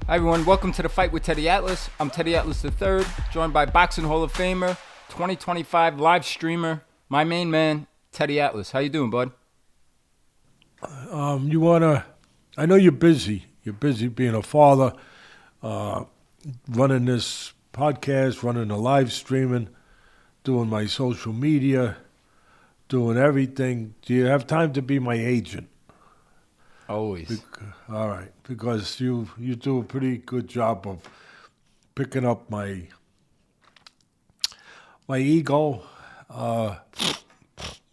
Hi everyone, welcome to the Fight with Teddy Atlas. I'm Teddy Atlas III, joined by Boxing Hall of Famer, 2025 live streamer, my main man, Teddy Atlas. How you doing, bud? I know you're busy. You're busy being a father, running this podcast, running the live streaming, doing my social media, doing everything. Do you have time to be my agent? Always. All right, because you do a pretty good job of picking up my ego,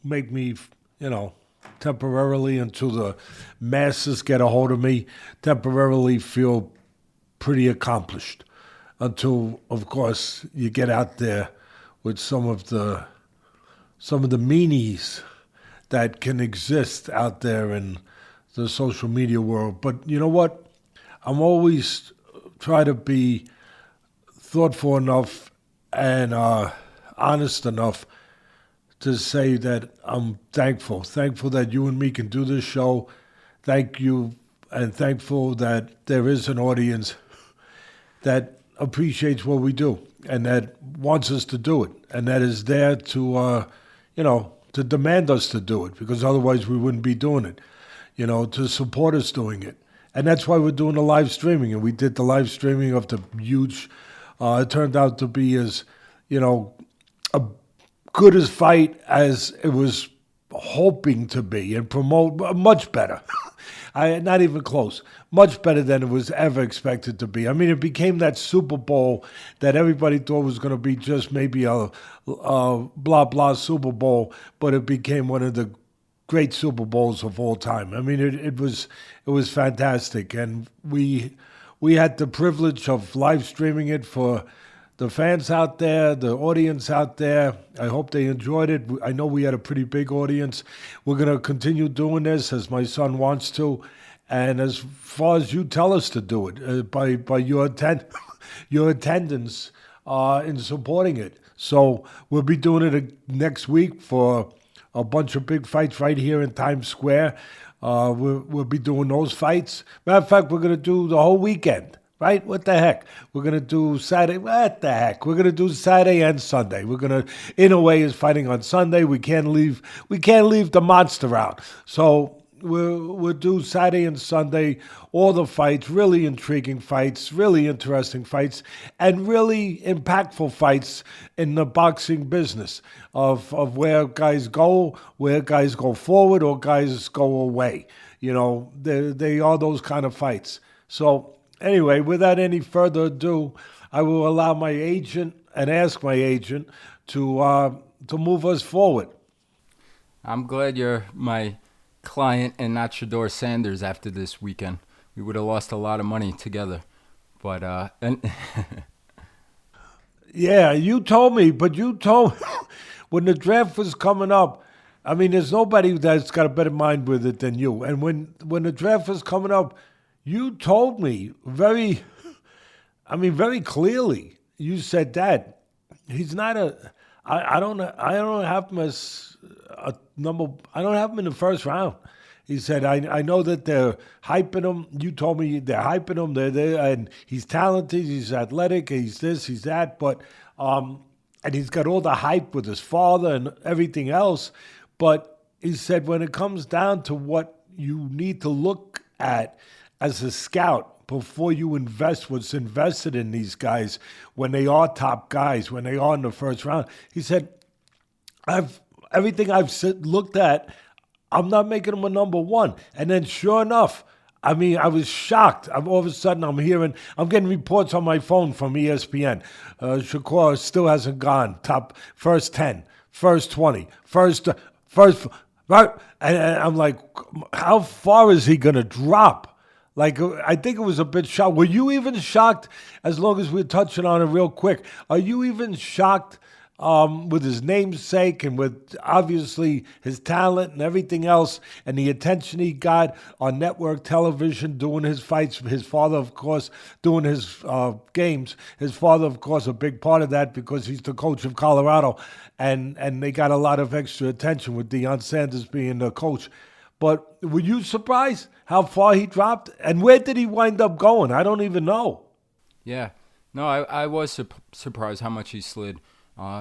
make me, temporarily until the masses get a hold of me, temporarily feel pretty accomplished. Until, of course, you get out there with some of the meanies that can exist out there in the social media world. But you know what? I'm always try to be thoughtful enough and honest enough to say that I'm thankful that you and me can do this show. Thank you, and thankful that there is an audience that appreciates what we do and that wants us to do it and that is there to, to demand us to do it, because otherwise we wouldn't be doing it. To support us doing it. And that's why we're doing the live streaming. And we did the live streaming of the huge, it turned out to be as, a good as fight as it was hoping to be, and promote much better. Not even close. Much better than it was ever expected to be. I mean, it became that Super Bowl that everybody thought was going to be just maybe a blah, blah Super Bowl, but it became one of the great Super Bowls of all time. I mean, it was fantastic, and we had the privilege of live streaming it for the fans out there, the audience out there. I hope they enjoyed it. I know we had a pretty big audience. We're going to continue doing this as my son wants to, and as far as you tell us to do it, by your attendance in supporting it. So we'll be doing it next week for a bunch of big fights right here in Times Square. We'll be doing those fights. Matter of fact, we're going to do the whole weekend, right? What the heck? We're going to do Saturday. What the heck? We're going to do Saturday and Sunday. Inoue is fighting on Sunday. We can't leave the monster out. So we'll do Saturday and Sunday, all the fights, really intriguing fights, really interesting fights, and really impactful fights in the boxing business of where guys go forward or guys go away. They are those kind of fights. So anyway, without any further ado, I will allow my agent and ask my agent to move us forward. I'm glad you're my client and not Shedeur Sanders after this weekend. We would have lost a lot of money together. But yeah, you told me when the draft was coming up. I mean, there's nobody that's got a better mind with it than you. And when the draft was coming up, you told me very clearly. You said that he's not I don't have him as a number. I don't have him in the first round. He said, I know that they're hyping him. You told me they're hyping him. They're there, and he's talented. He's athletic. He's this. He's that. But and he's got all the hype with his father and everything else. But he said when it comes down to what you need to look at as a scout before you invest what's invested in these guys, when they are top guys, when they are in the first round, he said, everything I've looked at, I'm not making them a number one. And then sure enough, I mean, I was shocked. All of a sudden, I'm getting reports on my phone from ESPN. Shakur still hasn't gone top first 10, first 20, first, right? And I'm like, how far is he going to drop? Like, I think it was a bit shocked. Were you even shocked, as long as we're touching on it real quick, are you even shocked with his namesake and with obviously his talent and everything else and the attention he got on network television doing his fights? His father, of course, doing his games. His father, of course, a big part of that because he's the coach of Colorado, and they got a lot of extra attention with Deion Sanders being the coach. But were you surprised how far he dropped? And where did he wind up going? I don't even know. Yeah. No, I was surprised how much he slid.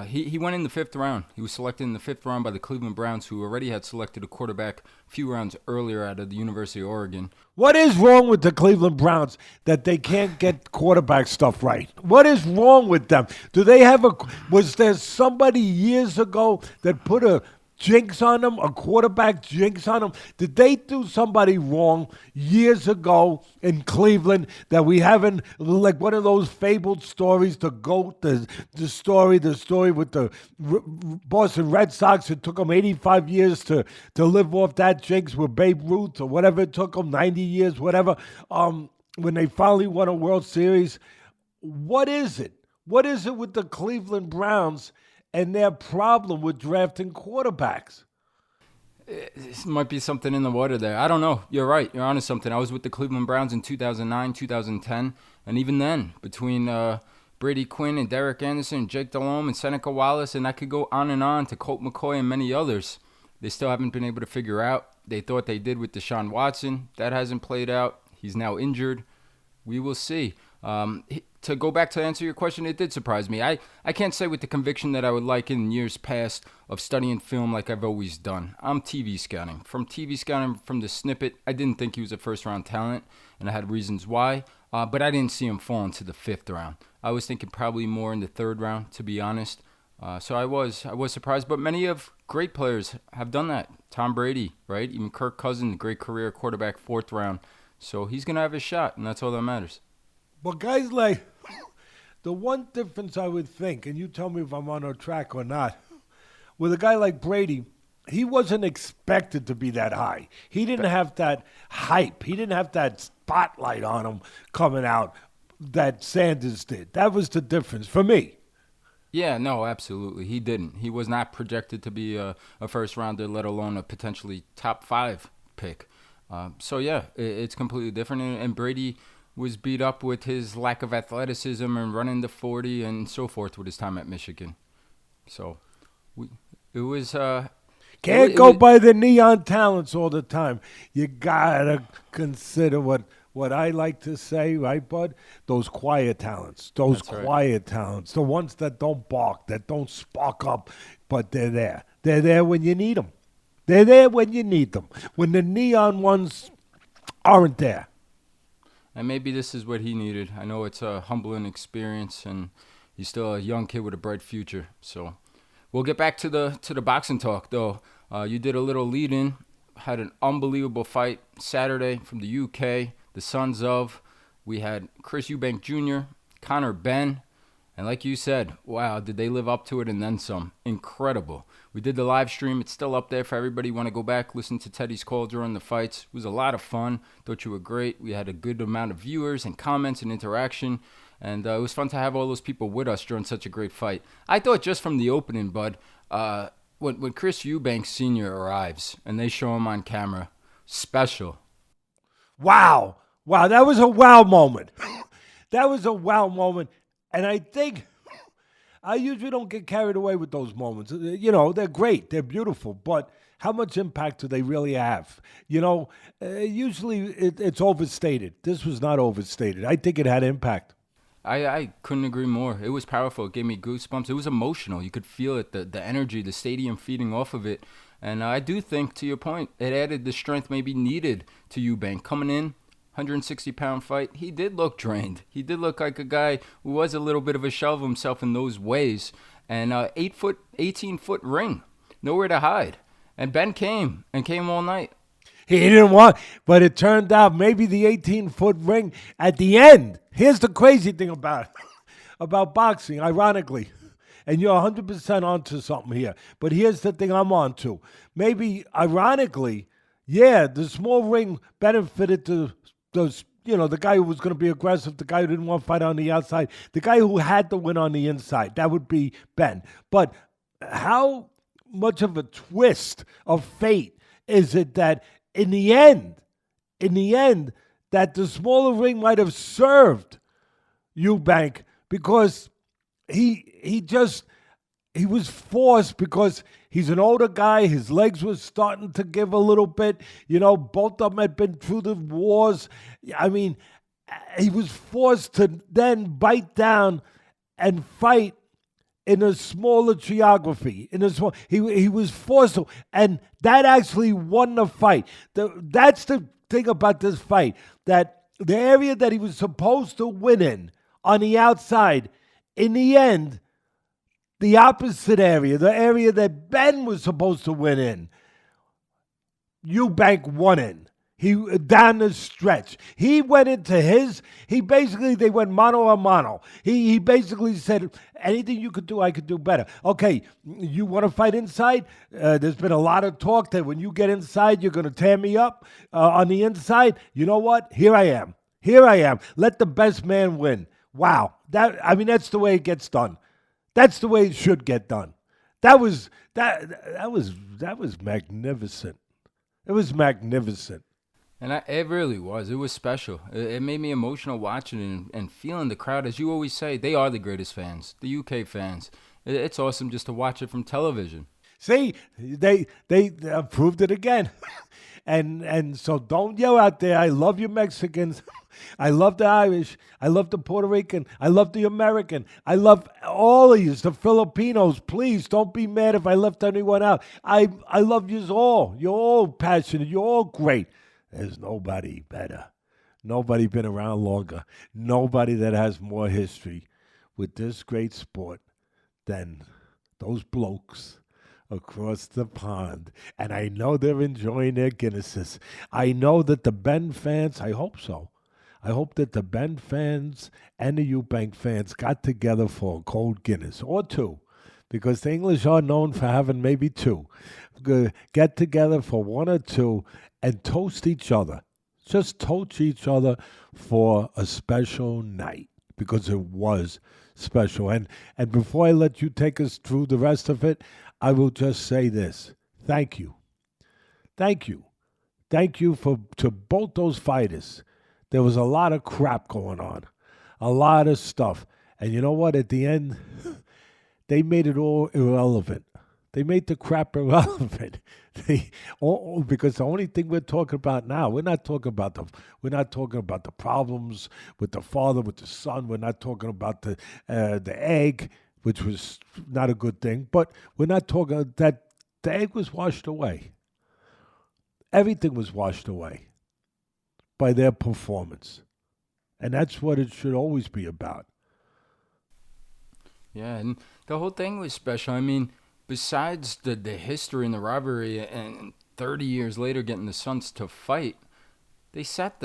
He went in the 5th round. He was selected in the 5th round by the Cleveland Browns, who already had selected a quarterback a few rounds earlier out of the University of Oregon. What is wrong with the Cleveland Browns that they can't get quarterback stuff right? What is wrong with them? Do they have was there somebody years ago that put a jinx on them, a quarterback jinx on them? Did they do somebody wrong years ago in Cleveland that we haven't, like one of those fabled stories, the GOAT, the story with the Boston Red Sox? It took them 85 years to live off that jinx with Babe Ruth or whatever it took them, 90 years, whatever, when they finally won a World Series. What is it? What is it with the Cleveland Browns and their problem with drafting quarterbacks? This might be something in the water there. I don't know. You're right. You're onto something. I was with the Cleveland Browns in 2009, 2010, and even then, between Brady Quinn and Derek Anderson, Jake Delhomme and Seneca Wallace, and I could go on to Colt McCoy and many others, they still haven't been able to figure out. They thought they did with Deshaun Watson. That hasn't played out. He's now injured. We will see. To go back to answer your question, it did surprise me. I can't say with the conviction that I would like in years past of studying film like I've always done. I'm TV scouting. From TV scouting, from the snippet, I didn't think he was a first-round talent, and I had reasons why, but I didn't see him fall into the 5th round. I was thinking probably more in the 3rd round, to be honest. So I was surprised, but many of great players have done that. Tom Brady, right? Even Kirk Cousins, great career quarterback, 4th round. So he's going to have a shot, and that's all that matters. But guys like, the one difference I would think, and you tell me if I'm on a track or not, with a guy like Brady, he wasn't expected to be that high. He didn't have that hype. He didn't have that spotlight on him coming out that Sanders did. That was the difference for me. Yeah, no, absolutely. He didn't. He was not projected to be a first-rounder, let alone a potentially top 5 pick. So, yeah, it's completely different. And Brady was beat up with his lack of athleticism and running the 40 and so forth with his time at Michigan. So it was... Can't go by the neon talents all the time. You got to consider what I like to say, right, bud? Those quiet talents. Those quiet talents. The ones that don't bark, that don't spark up, but they're there. They're there when you need them. They're there when you need them. When the neon ones aren't there. And maybe this is what he needed. I know it's a humbling experience, and he's still a young kid with a bright future. So we'll get back to the boxing talk, though. You did a little lead-in, had an unbelievable fight Saturday from the UK, the sons of. We had Chris Eubank Jr., Conor Benn, and like you said, wow, did they live up to it and then some. Incredible. We did the live stream. It's still up there for everybody. Want to go back, listen to Teddy's call during the fights. It was a lot of fun. Thought you were great. We had a good amount of viewers and comments and interaction. And it was fun to have all those people with us during such a great fight. I thought just from the opening, bud, when Chris Eubank Sr. arrives and they show him on camera, special. Wow, that was a wow moment. That was a wow moment. And I think I usually don't get carried away with those moments. You know, they're great. They're beautiful. But how much impact do they really have? You know, usually it's overstated. This was not overstated. I think it had impact. I couldn't agree more. It was powerful. It gave me goosebumps. It was emotional. You could feel it, the energy, the stadium feeding off of it. And I do think, to your point, it added the strength maybe needed to Eubank. Coming in, 160-pound fight, he did look drained. He did look like a guy who was a little bit of a shell of himself in those ways. And 18-foot ring, nowhere to hide. And Ben came all night. He didn't want, but it turned out maybe the 18-foot ring at the end. Here's the crazy thing about boxing, ironically. And you're 100% onto something here. But here's the thing I'm onto. Maybe, ironically, yeah, the small ring benefited to those, you know, the guy who was going to be aggressive, the guy who didn't want to fight on the outside, the guy who had to win on the inside. That would be Ben. But how much of a twist of fate is it that in the end, that the smaller ring might have served Eubank because he just he was forced because he's an older guy. His legs were starting to give a little bit. Both of them had been through the wars. I mean, he was forced to then bite down and fight in a smaller geography. He was forced to, and that actually won the fight. That's the thing about this fight, that the area that he was supposed to win in on the outside, in the end, the opposite area, the area that Benn was supposed to win in, Eubank won in. He down the stretch. He went into they went mano a mano. He basically said, anything you could do, I could do better. Okay, you want to fight inside? There's been a lot of talk that when you get inside, you're going to tear me up on the inside. You know what? Here I am. Let the best man win. Wow. That's the way it gets done. That's the way it should get done. That was magnificent. It was magnificent. And it really was. It was special. It made me emotional watching and feeling the crowd. As you always say, they are the greatest fans, the UK fans. It's awesome just to watch it from television. See, they proved it again. And so don't yell out there, I love you Mexicans. I love the Irish. I love the Puerto Rican. I love the American. I love all of you, the Filipinos. Please don't be mad if I left anyone out. I love you all. You're all passionate. You're all great. There's nobody better. Nobody been around longer. Nobody that has more history with this great sport than those blokes across the pond. And I know they're enjoying their Guinnesses. I know that the Benn fans, I hope so. I hope that the Benn fans and the Eubank fans got together for a cold Guinness or two, because the English are known for having maybe two. Get together for one or two and toast each other. Just toast each other for a special night, because it was special. And before I let you take us through the rest of it, I will just say this. Thank you. Thank you. Thank you to both those fighters. There was a lot of crap going on, a lot of stuff. And you know what? At the end, they made it all irrelevant. They made the crap irrelevant. Because the only thing we're talking about now, we're not talking about the problems with the father, with the son. We're not talking about the egg, which was not a good thing. But we're not talking that the egg was washed away. Everything was washed away by their performance. And that's what it should always be about. Yeah, and the whole thing was special. I mean, besides the history and the rivalry, and 30 years later getting the sons to fight, they sat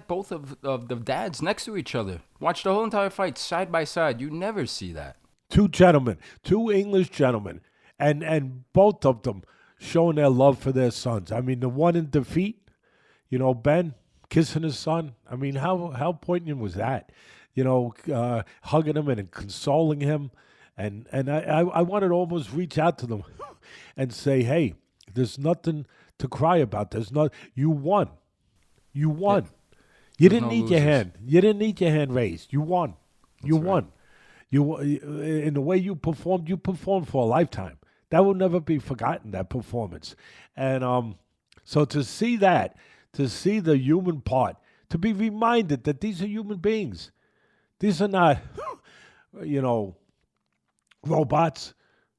both of the dads next to each other. Watched the whole entire fight side by side. You never see that. Two English gentlemen, and both of them showing their love for their sons. I mean, the one in defeat, Ben kissing his son. I mean, how poignant was that? Hugging him and consoling him. And I wanted to almost reach out to them and say, hey, there's nothing to cry about. You won. You won. Yeah. You didn't need your hand. You didn't need your hand raised. You won. You won. You, in the way you performed for a lifetime. That will never be forgotten, that performance. And so to see that, to see the human part, to be reminded that these are human beings. These are not, robots.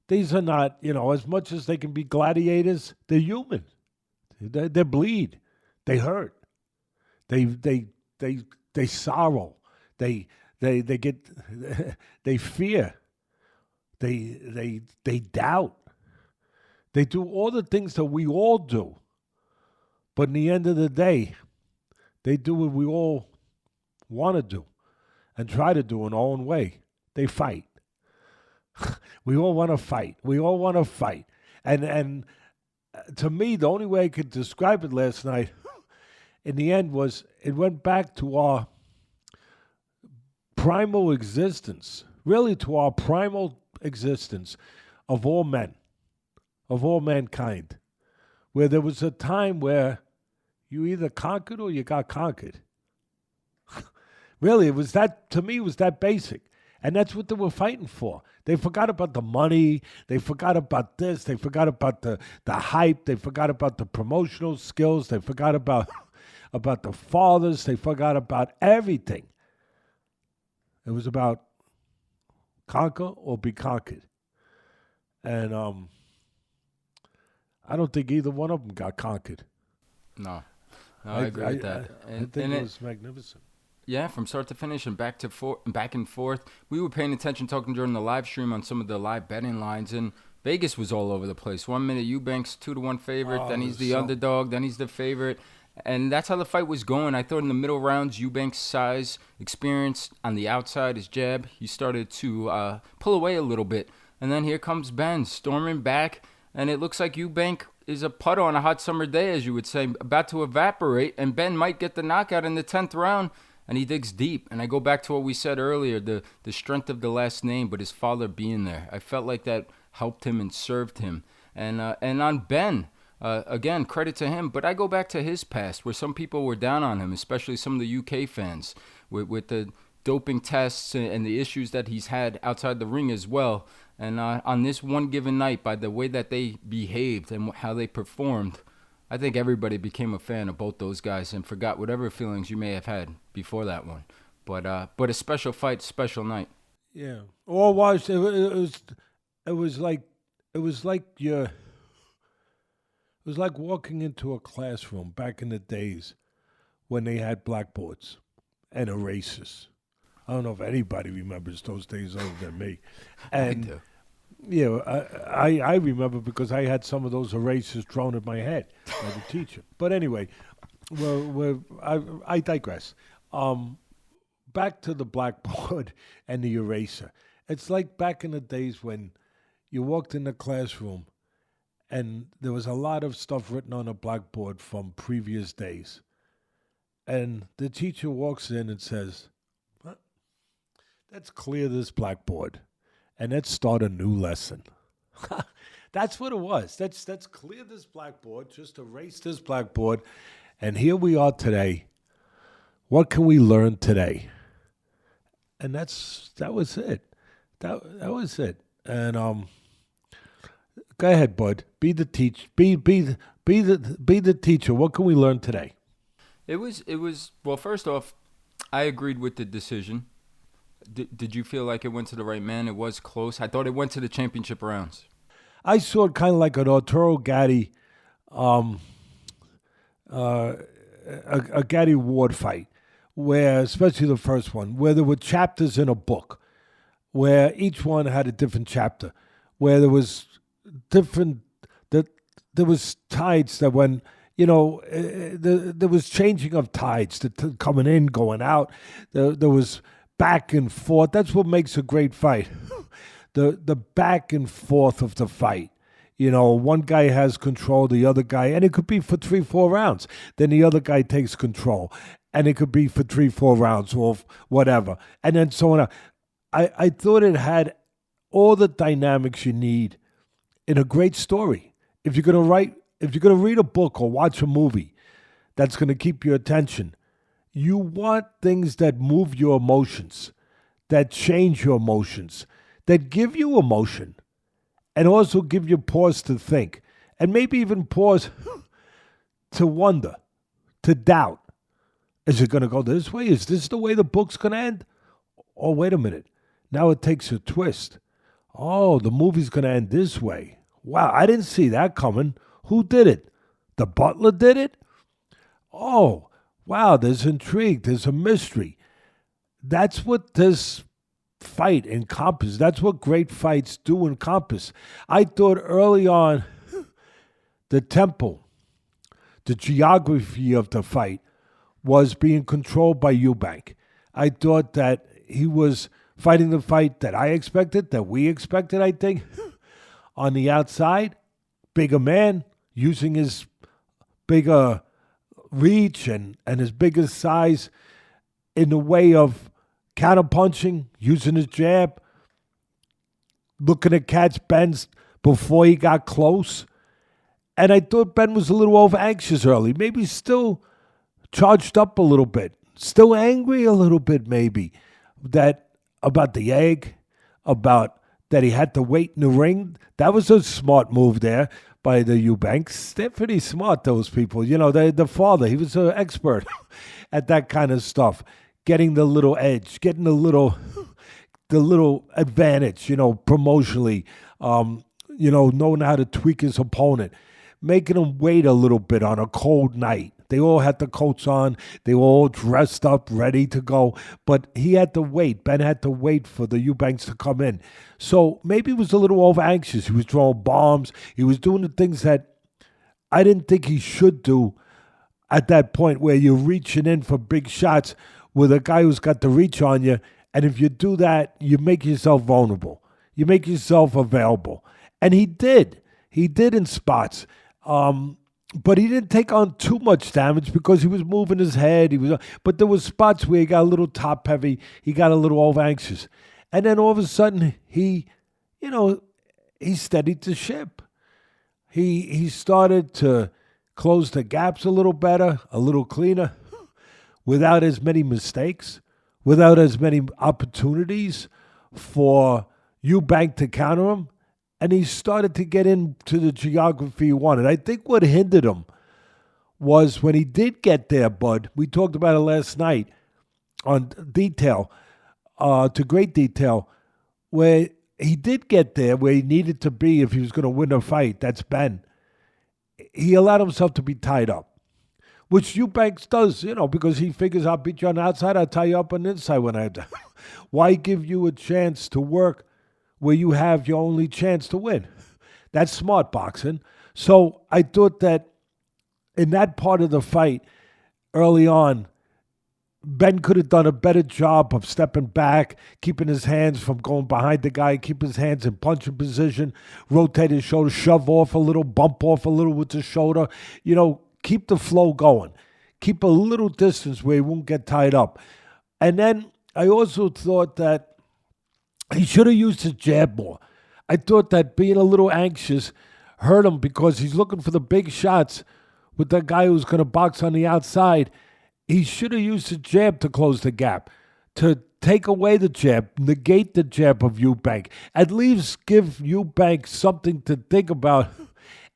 These are not, as much as they can be gladiators, they're human. They bleed. They hurt. They sorrow. They get, they fear. They doubt. They do all the things that we all do. But in the end of the day, they do what we all want to do and try to do in our own way. They fight. We all want to fight. And to me, the only way I could describe it last night, in the end, was it went back to our primal existence, really to our primal existence of all men, of all mankind, where there was a time where you either conquered or you got conquered. Really, it was that, to me, it was that basic. And that's what they were fighting for. They forgot about the money. They forgot about this. They forgot about the hype. They forgot about the promotional skills. They forgot about about the fathers. They forgot about everything. It was about conquer or be conquered. And I don't think either one of them got conquered. No, I agree with that. I think it was magnificent. Yeah, from start to finish and back and forth. We were paying attention, talking during the live stream on some of the live betting lines, and Vegas was all over the place. 1 minute Eubank's 2-1 favorite, then he's the underdog, then he's the favorite. And that's how the fight was going. I thought in the middle rounds, Eubank's size, experience on the outside, his jab, he started to pull away a little bit. And then here comes Benn storming back, and it looks like Eubank is a putter on a hot summer day, as you would say, about to evaporate, and Benn might get the knockout in the 10th round, and he digs deep. And I go back to what we said earlier, the strength of the last name, but his father being there. I felt like that helped him and served him. And on Benn, again, credit to him, but I go back to his past, where some people were down on him, especially some of the UK fans, with the doping tests and the issues that he's had outside the ring as well. And on this one given night, by the way that they behaved and how they performed, I think everybody became a fan of both those guys and forgot whatever feelings you may have had before that one. But a special fight, special night. Yeah. Or was it was like walking into a classroom back in the days when they had blackboards and erasers. I don't know if anybody remembers those days other than me. And I do. Yeah, I remember because I had some of those erasers thrown at my head by the teacher. But anyway, I digress. Back to the blackboard and the eraser. It's like back in the days when you walked in the classroom and there was a lot of stuff written on a blackboard from previous days. And the teacher walks in and says, let's clear this blackboard. And let's start a new lesson. That's what it was. Let's clear this blackboard, just erase this blackboard. And here we are today. What can we learn today? And that was it. That was it. And go ahead, bud. Be the teacher. Be the teacher. What can we learn today? It was well, first off, I agreed with the decision. Did you feel like it went to the right man? It was close. I thought it went to the championship rounds. I saw it kind of like an Arturo Gatti, a Gatti Ward fight, where, especially the first one, where there were chapters in a book, where each one had a different chapter, where there was different, there was tides that when, there was changing of tides, coming in, going out. There was back and forth. That's what makes a great fight. The back and forth of the fight. One guy has control, the other guy, and it could be for 3-4 rounds. Then the other guy takes control, and it could be for 3-4 rounds or whatever. And then so on. I thought it had all the dynamics you need in a great story. If you're gonna read a book or watch a movie that's gonna keep your attention, you want things that move your emotions, that change your emotions, that give you emotion, and also give you pause to think, and maybe even pause to wonder, to doubt. Is it going to go this way? Is this the way the book's going to end? Oh, wait a minute. Now it takes a twist. Oh, the movie's going to end this way. Wow, I didn't see that coming. Who did it? The butler did it? Oh, wow, there's intrigue. There's a mystery. That's what this fight encompasses. That's what great fights do encompass. I thought early on the tempo, the geography of the fight was being controlled by Eubank. I thought that he was fighting the fight that I expected, that we expected, I think. On the outside, bigger man, using his bigger reach and his bigger size in the way of counterpunching, using his jab, looking to catch Benn before he got close. And I thought Benn was a little over anxious early, maybe still charged up a little bit, still angry a little bit maybe, that about the egg, about that he had to wait in the ring. That was a smart move there by the Eubanks. They're pretty smart, those people. You know, the father, he was an expert at that kind of stuff. Getting the little edge, getting the little advantage, you know, promotionally, knowing how to tweak his opponent, making him wait a little bit on a cold night. They all had the coats on. They were all dressed up, ready to go. But he had to wait. Ben had to wait for the Eubanks to come in. So maybe he was a little over anxious. He was throwing bombs. He was doing the things that I didn't think he should do at that point where you're reaching in for big shots with a guy who's got the reach on you. And if you do that, you make yourself vulnerable. You make yourself available. And he did. He did in spots. But he didn't take on too much damage because he was moving his head. But there was spots where he got a little top heavy. He got a little over anxious. And then all of a sudden, he steadied the ship. He started to close the gaps a little better, a little cleaner, without as many mistakes, without as many opportunities for Eubank to counter him. And he started to get into the geography he wanted. I think what hindered him was when he did get there, Bud. We talked about it last night on detail, to great detail, where he did get there where he needed to be if he was going to win a fight. That's Ben. He allowed himself to be tied up, which Eubanks does, because he figures I'll beat you on the outside, I'll tie you up on the inside when I have to. Why give you a chance to work where you have your only chance to win? That's smart boxing. So I thought that in that part of the fight, early on, Ben could have done a better job of stepping back, keeping his hands from going behind the guy, keep his hands in punching position, rotate his shoulder, shove off a little, bump off a little with the shoulder. Keep the flow going. Keep a little distance where he won't get tied up. And then I also thought that he should have used his jab more. I thought that being a little anxious hurt him because he's looking for the big shots with that guy who's going to box on the outside. He should have used his jab to close the gap, to take away the jab, negate the jab of Eubank, at least give Eubank something to think about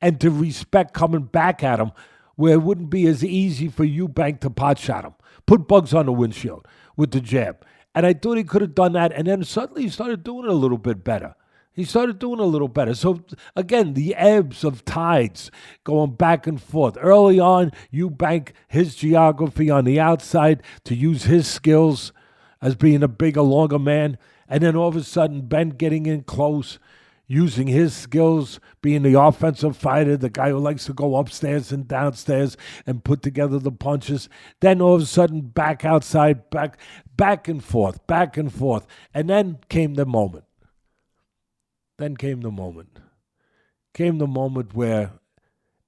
and to respect coming back at him, where it wouldn't be as easy for Eubank to pot shot him, put bugs on the windshield with the jab. And I thought he could have done that, and then suddenly he started doing it a little bit better. So, again, the ebbs of tides going back and forth. Early on, Eubank, his geography on the outside to use his skills as being a bigger, longer man. And then all of a sudden, Ben getting in close, using his skills, being the offensive fighter, the guy who likes to go upstairs and downstairs and put together the punches. Then all of a sudden, back outside, back and forth. And then came the moment. Came the moment where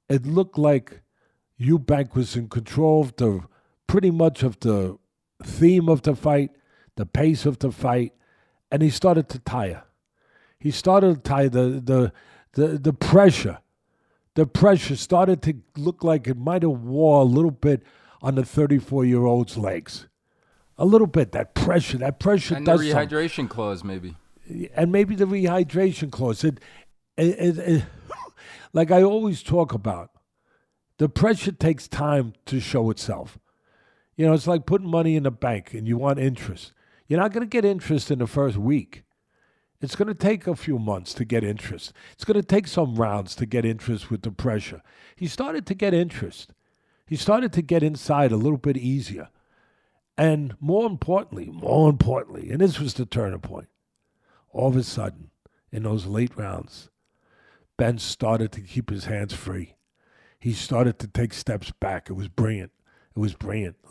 it looked like Eubank was in control of pretty much of the theme of the fight, the pace of the fight, and he started to tire. He started to tire. The pressure. The pressure started to look like it might have wore a little bit on the 34-year-old's legs. A little bit. That pressure and does the rehydration clause, maybe. And maybe the rehydration clause. It like I always talk about, the pressure takes time to show itself. It's like putting money in the bank and you want interest. You're not going to get interest in the first week. It's going to take a few months to get interest. It's going to take some rounds to get interest with the pressure. He started to get interest. He started to get inside a little bit easier. And more importantly, and this was the turning point, all of a sudden, in those late rounds, Ben started to keep his hands free. He started to take steps back. It was brilliant.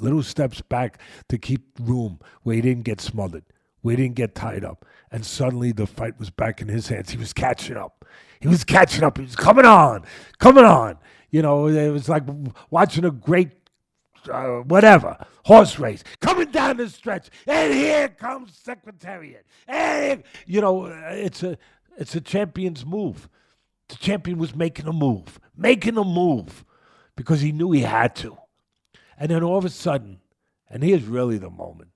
Little steps back to keep room where he didn't get smothered, where he didn't get tied up. And suddenly the fight was back in his hands. He was catching up. He was coming on. It was like watching a great horse race, coming down the stretch, and here comes Secretariat. And, it's a champion's move. The champion was making a move, because he knew he had to. And then all of a sudden, and here's really the moment,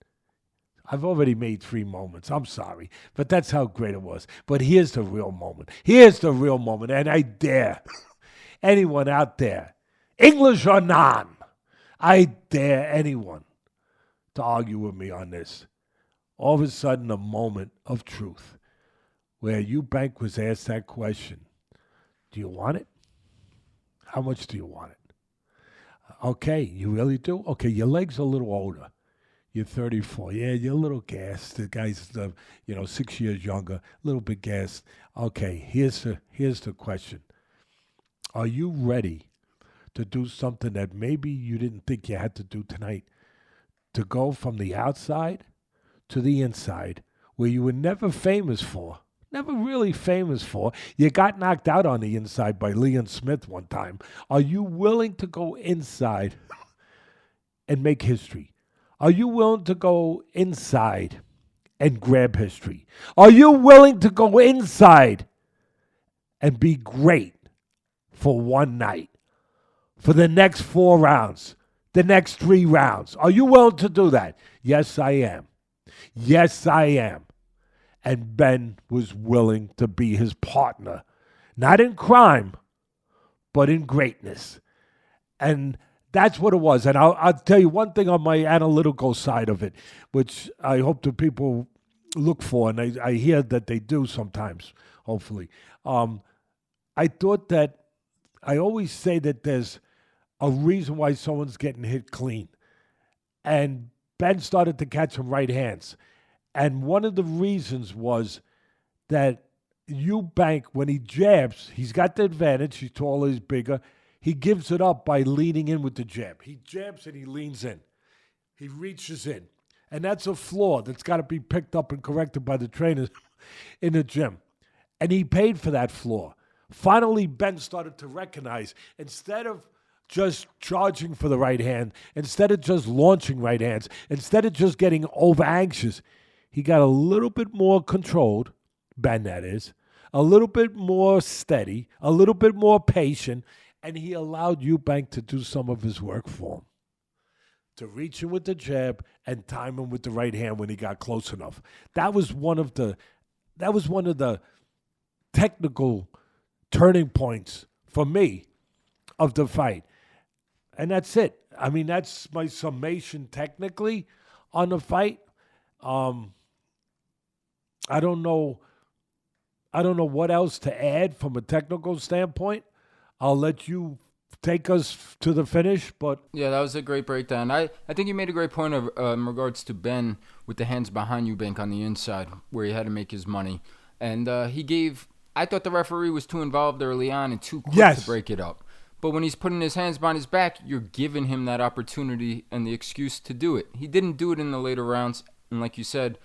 I've already made 3 moments. I'm sorry. But that's how great it was. But here's the real moment. Here's the real moment. And I dare anyone out there, English or non, I dare anyone to argue with me on this. All of a sudden, a moment of truth where Eubank was asked that question. Do you want it? How much do you want it? Okay, you really do? Okay, your leg's a little older. You're 34. Yeah, you're a little gassed. The guy's, 6 years younger, a little bit gassed. Okay, here's the question. Are you ready to do something that maybe you didn't think you had to do tonight? To go from the outside to the inside, where you were never famous for. Never really famous for. You got knocked out on the inside by Leon Smith one time. Are you willing to go inside and make history? Are you willing to go inside and grab history? Are you willing to go inside and be great for one night, for the next 4 rounds, the next 3 rounds? Are you willing to do that? Yes, I am. Yes, I am. And Ben was willing to be his partner, not in crime, but in greatness. And that's what it was. And I'll tell you one thing on my analytical side of it, which I hope the people look for, and I hear that they do sometimes, hopefully. I thought that, I always say that there's a reason why someone's getting hit clean. And Ben started to catch some right hands. And one of the reasons was that Eubank, when he jabs, he's got the advantage. He's taller, he's bigger. He gives it up by leaning in with the jab. He jabs and he leans in. He reaches in. And that's a flaw that's got to be picked up and corrected by the trainers in the gym. And he paid for that flaw. Finally, Ben started to recognize, instead of just charging for the right hand, instead of just launching right hands, instead of just getting over anxious, he got a little bit more controlled, Ben that is, a little bit more steady, a little bit more patient, and he allowed Eubank to do some of his work for him. To reach in with the jab and time him with the right hand when he got close enough. That was one of the technical turning points for me of the fight. And that's it. I mean, that's my summation technically on the fight. I don't know what else to add from a technical standpoint. I'll let you take us to the finish, but yeah, that was a great breakdown. I think you made a great point of in regards to Ben with the hands behind Eubank on the inside, where he had to make his money, and I thought the referee was too involved early on and too quick to break it up. But when he's putting his hands behind his back, you're giving him that opportunity and the excuse to do it. He didn't do it in the later rounds, and like you said,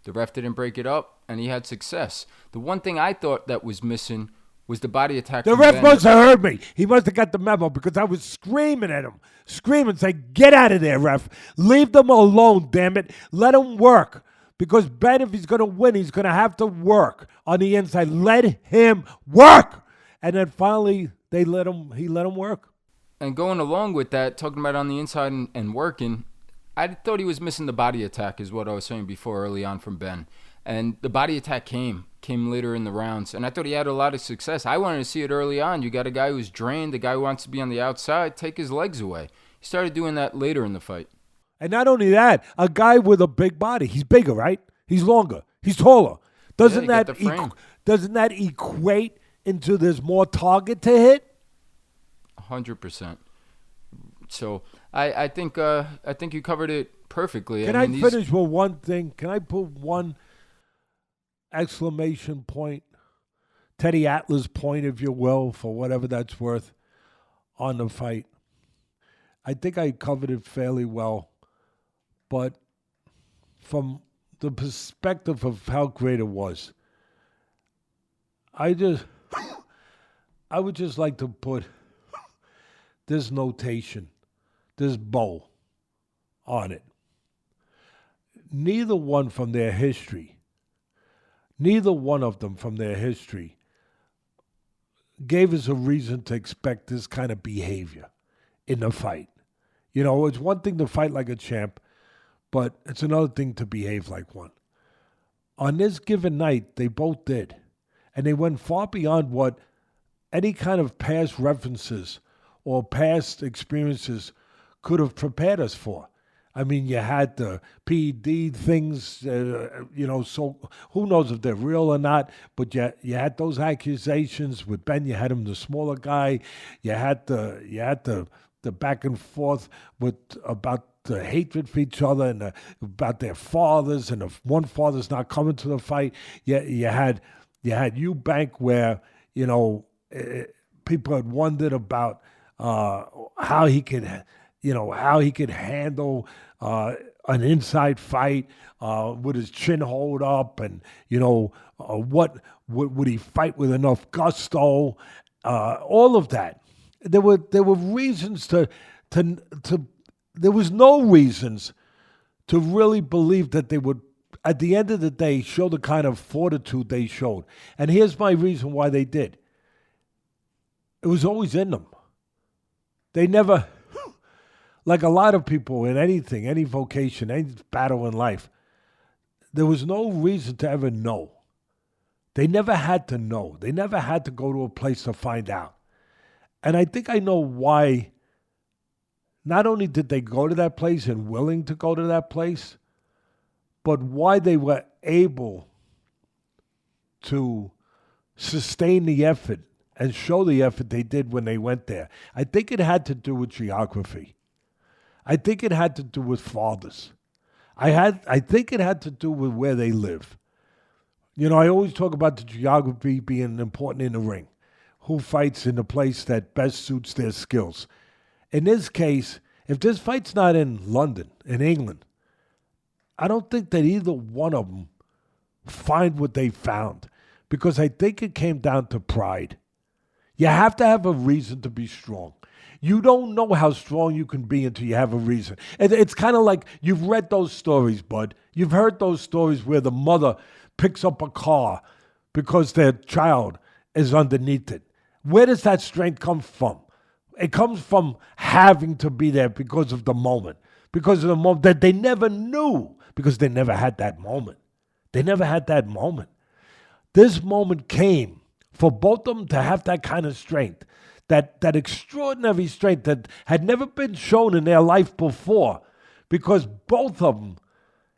the ref didn't break it up, and he had success. The one thing I thought that was missing was the body attack. The ref must have heard me. He must have got the memo because I was screaming at him. Screaming, saying, get out of there, ref. Leave them alone, damn it. Let them work. Because Ben, if he's going to win, he's going to have to work on the inside. Let him work. And then finally, he let him work. And going along with that, talking about on the inside and working, I thought he was missing the body attack is what I was saying before early on from Ben. And the body attack came later in the rounds. And I thought he had a lot of success. I wanted to see it early on. You got a guy who's drained, the guy who wants to be on the outside, take his legs away. He started doing that later in the fight. And not only that, a guy with a big body. He's bigger, right? He's longer. He's taller. Doesn't that equate into there's more target to hit? 100%. So I think you covered it perfectly. Can I finish with one thing? Can I put one exclamation point, Teddy Atlas point, if you will, for whatever that's worth, on the fight? I think I covered it fairly well, but from the perspective of how great it was, I would just like to put this notation, this bow on it. Neither one of them from their history gave us a reason to expect this kind of behavior in the fight. You know, it's one thing to fight like a champ, but it's another thing to behave like one. On this given night, they both did. And they went far beyond what any kind of past references or past experiences could have prepared us for. I mean, you had the PED things, so who knows if they're real or not, but you had those accusations with Benn. You had him, the smaller guy. You had the back and forth about the hatred for each other and about their fathers, and if one father's not coming to the fight. You had Eubank, where people had wondered about how he could handle an inside fight with his chin hold up, and what would he fight with enough gusto? All of that. There were reasons to there was no reasons to really believe that they would, at the end of the day, show the kind of fortitude they showed. And here's my reason why they did. It was always in them. They never, like a lot of people in anything, any vocation, any battle in life, there was no reason to ever know. They never had to know. They never had to go to a place to find out. And I think I know why. Not only did they go to that place and willing to go to that place, but why they were able to sustain the effort and show the effort they did when they went there. I think it had to do with geography. I think it had to do with fathers. I think it had to do with where they live. I always talk about the geography being important in the ring. Who fights in the place that best suits their skills? In this case, if this fight's not in London, in England, I don't think that either one of them find what they found, because I think it came down to pride. You have to have a reason to be strong. You don't know how strong you can be until you have a reason. It's kind of like, you've read those stories, bud. You've heard those stories where the mother picks up a car because their child is underneath it. Where does that strength come from? It comes from having to be there because of the moment. Because of the moment that they never knew, because they never had that moment. They never had that moment. This moment came for both of them to have that kind of strength, that extraordinary strength that had never been shown in their life before, because both of them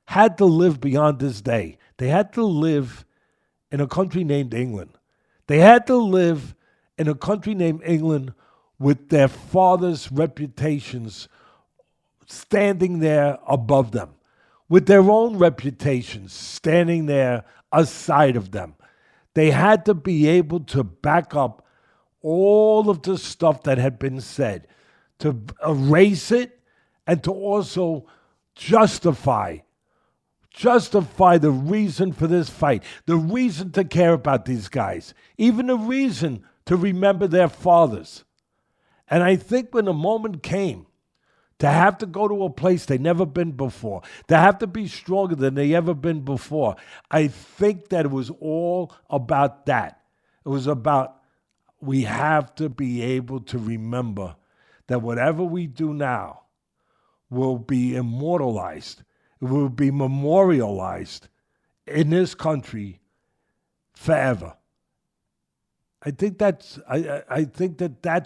had to live beyond this day. They had to live in a country named England. They had to live in a country named England with their fathers' reputations standing there above them, with their own reputations standing there aside of them. They had to be able to back up all of the stuff that had been said, to erase it, and to also justify the reason for this fight, the reason to care about these guys, even the reason to remember their fathers. And I think when the moment came to have to go to a place they never been before, to have to be stronger than they ever been before, I think that it was all about that. It was about, we have to be able to remember that whatever we do now will be immortalized. It will be memorialized in this country forever. I think that's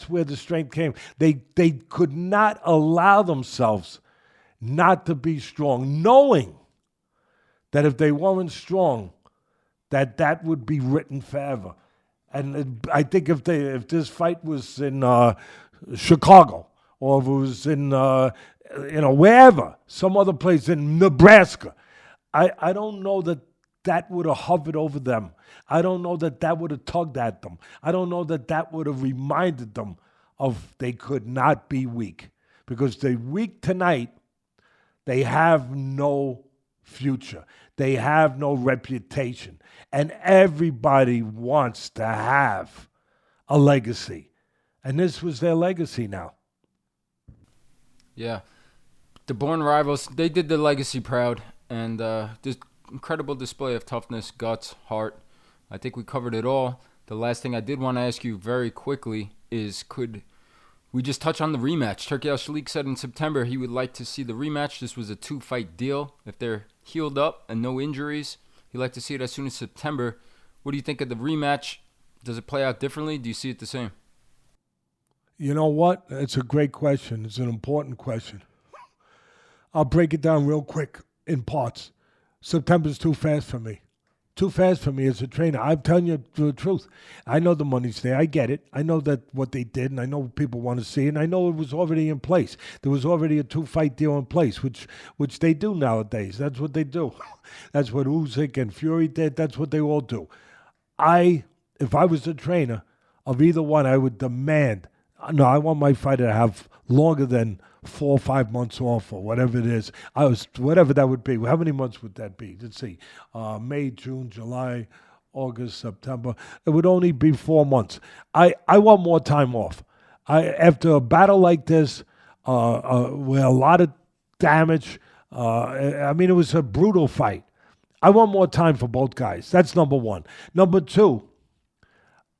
where the strength came. They could not allow themselves not to be strong, knowing that if they weren't strong, that would be written forever. And I think if this fight was in Chicago, or if it was in wherever, some other place in Nebraska, I don't know that would have hovered over them. I don't know that would have tugged at them. I don't know that would have reminded them of they could not be weak. Because they're weak tonight, they have no future. They have no reputation. And everybody wants to have a legacy. And this was their legacy now. Yeah. The Born Rivals, they did the legacy proud. And this incredible display of toughness, guts, heart. I think we covered it all. The last thing I did want to ask you very quickly is, could We just touched on the rematch. Turki Al-Shalik said in September he would like to see the rematch. This was a 2-fight deal. If they're healed up and no injuries, he'd like to see it as soon as September. What do you think of the rematch? Does it play out differently? Do you see it the same? You know what? It's a great question. It's an important question. I'll break it down real quick in parts. September's too fast for me. Too fast for me as a trainer. I'm telling you the truth. I know the money's there. I get it. I know that what they did, and I know people want to see it, and I know it was already in place. There was already a 2-fight deal in place, which they do nowadays. That's what they do. That's what Usyk and Fury did. That's what they all do. If I was the trainer of either one, I would demand, no, I want my fighter to have longer than 4 or 5 months off or whatever it is. Whatever that would be. How many months would that be? Let's see. May, June, July, August, September. It would only be 4 months. I want more time off. After a battle like this, with a lot of damage, it was a brutal fight. I want more time for both guys. That's number one. Number two,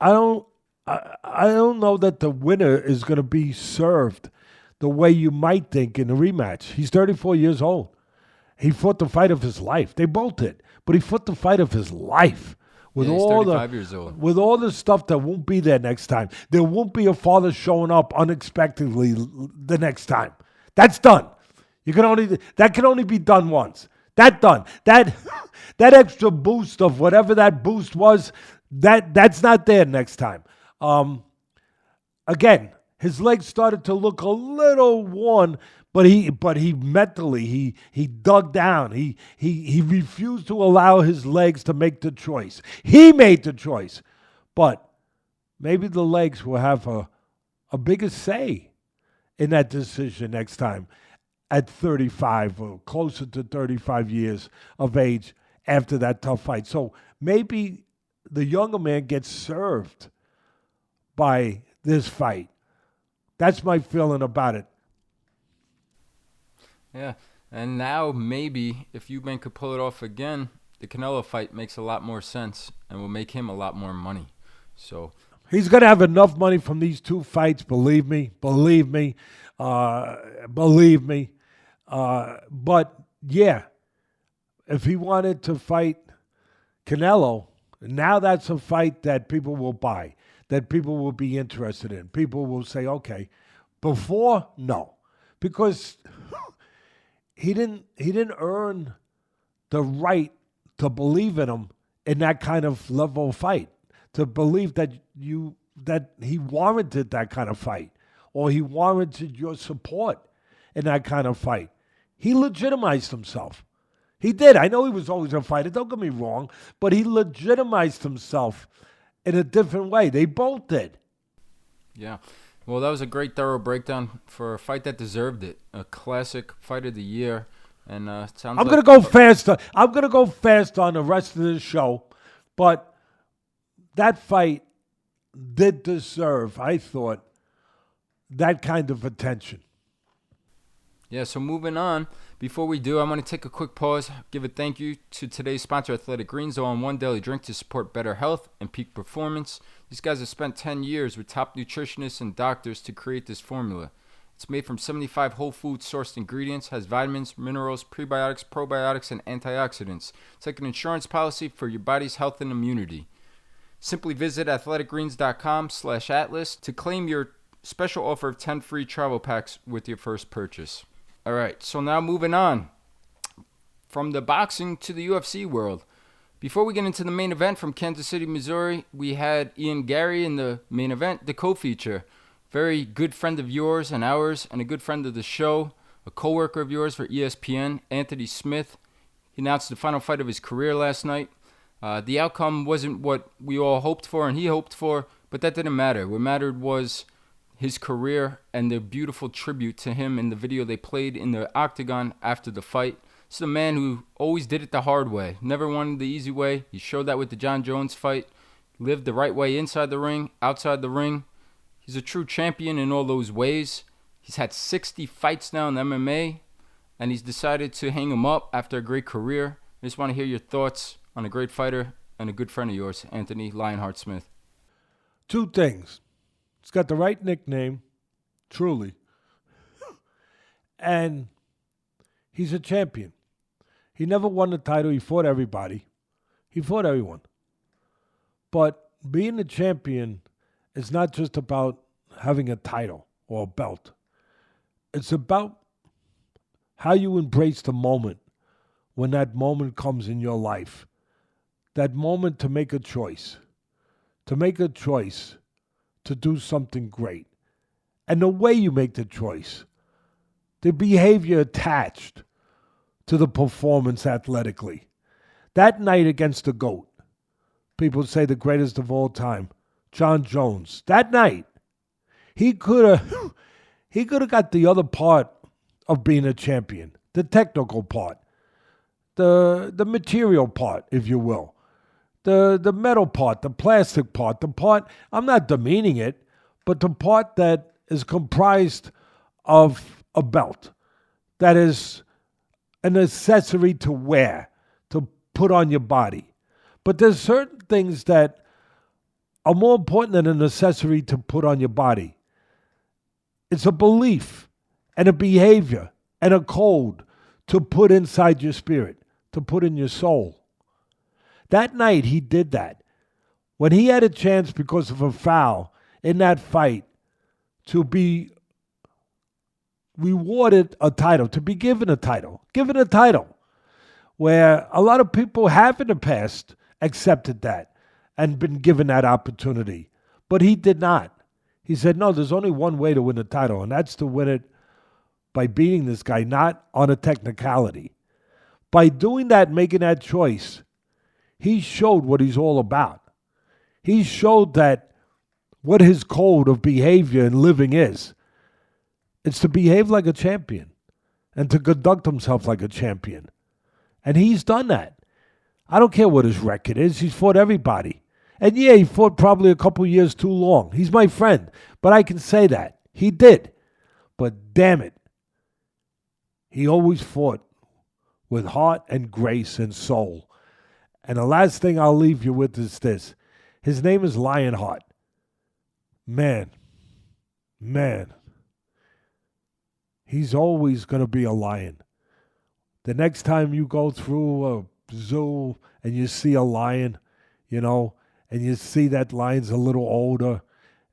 I don't know that the winner is going to be served the way you might think in a rematch. He's 34 years old. He fought the fight of his life. They both did, but he fought the fight of his life. He's 35 years old. With all the stuff that won't be there next time. There won't be a father showing up unexpectedly the next time. That's done. That can only be done once. That done. That extra boost of whatever that boost was, that's not there next time. Again, his legs started to look a little worn, but he mentally he dug down. He refused to allow his legs to make the choice. He made the choice, but maybe the legs will have a bigger say in that decision next time at 35 or closer to 35 years of age after that tough fight. So maybe the younger man gets served by this fight. That's my feeling about it. Yeah, and now maybe if Eubank could pull it off again, the Canelo fight makes a lot more sense and will make him a lot more money. So he's going to have enough money from these 2 fights, believe me. But yeah, if he wanted to fight Canelo, now that's a fight that people will buy, that people will be interested in. People will say, okay. Before, no. Because he didn't earn the right to believe in him in that kind of level of fight, to believe that he warranted that kind of fight, or he warranted your support in that kind of fight. He legitimized himself. He did. I know he was always a fighter, don't get me wrong, but he legitimized himself in a different way. They both did. Yeah. Well, that was a great thorough breakdown for a fight that deserved it. A classic fight of the year. And sounds I'm going to go faster. I'm going to go fast on the rest of the show. But that fight did deserve, I thought, that kind of attention. Yeah, so moving on. Before we do, I want to take a quick pause, give a thank you to today's sponsor, Athletic Greens, the all-in-one daily drink to support better health and peak performance. These guys have spent 10 years with top nutritionists and doctors to create this formula. It's made from 75 whole food sourced ingredients, has vitamins, minerals, prebiotics, probiotics, and antioxidants. It's like an insurance policy for your body's health and immunity. Simply visit athleticgreens.com/atlas to claim your special offer of 10 free travel packs with your first purchase. All right, so now moving on from the boxing to the UFC world. Before we get into the main event from Kansas City, Missouri, we had Garry in the main event, the co-feature. Very good friend of yours and ours, and a good friend of the show, a co-worker of yours for ESPN, Anthony Smith. He announced the final fight of his career last night. The outcome wasn't what we all hoped for and he hoped for, but that didn't matter. What mattered was his career and the beautiful tribute to him in the video they played in the octagon after the fight. This is a man who always did it the hard way, never wanted the easy way. He showed that with the John Jones fight, lived the right way inside the ring, outside the ring. He's a true champion in all those ways. He's had 60 fights now in MMA, and he's decided to hang him up after a great career. I just want to hear your thoughts on a great fighter and a good friend of yours, Anthony Lionheart Smith. 2 things. He's got the right nickname, truly. And he's a champion. He never won the title. He fought everybody. He fought everyone. But being a champion is not just about having a title or a belt. It's about how you embrace the moment when that moment comes in your life. That moment to make a choice. To make a choice to do something great. And the way you make the choice. The behavior attached to the performance athletically. That night against the GOAT, people say the greatest of all time, John Jones. That night, he could have got the other part of being a champion, the technical part, the material part, if you will, the metal part, the plastic part, the part, I'm not demeaning it, but the part that is comprised of a belt, that is an accessory to wear, to put on your body. But there's certain things that are more important than an accessory to put on your body. It's a belief and a behavior and a code to put inside your spirit, to put in your soul. That night, he did that. When he had a chance because of a foul in that fight to be rewarded a title, to be given a title, where a lot of people have in the past accepted that and been given that opportunity. But he did not. He said, no, there's only one way to win a title, and that's to win it by beating this guy, not on a technicality. By doing that, making that choice, he showed what he's all about. He showed that what his code of behavior and living is. It's to behave like a champion and to conduct himself like a champion. And he's done that. I don't care what his record is. He's fought everybody. And yeah, he fought probably a couple years too long. He's my friend. But I can say that. He did. But damn it, he always fought with heart and grace and soul. And the last thing I'll leave you with is this. His name is Lionheart. Man. He's always going to be a lion. The next time you go through a zoo and you see a lion, and you see that lion's a little older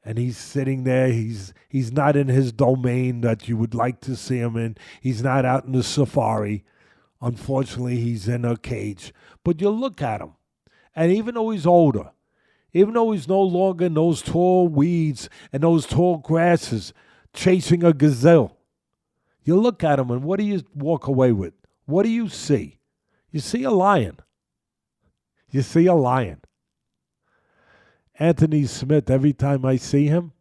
and he's sitting there, he's not in his domain that you would like to see him in. He's not out in the safari. Unfortunately, he's in a cage. But you look at him, and even though he's older, even though he's no longer in those tall weeds and those tall grasses chasing a gazelle, you look at him, and what do you walk away with? What do you see? You see a lion. You see a lion. Anthony Smith, every time I see him,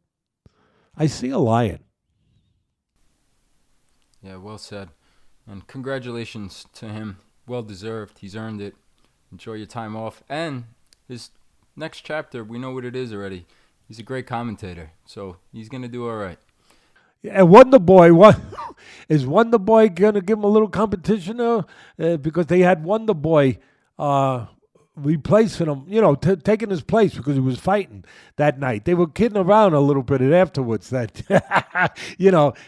I see a lion. Yeah, well said. And congratulations to him. Well deserved. He's earned it. Enjoy your time off. And his next chapter, we know what it is already. He's a great commentator. So he's going to do all right. And Wonder Boy, is Wonder Boy going to give him a little competition? Because they had Wonder Boy replacing him, taking his place because he was fighting that night. They were kidding around a little bit afterwards. That,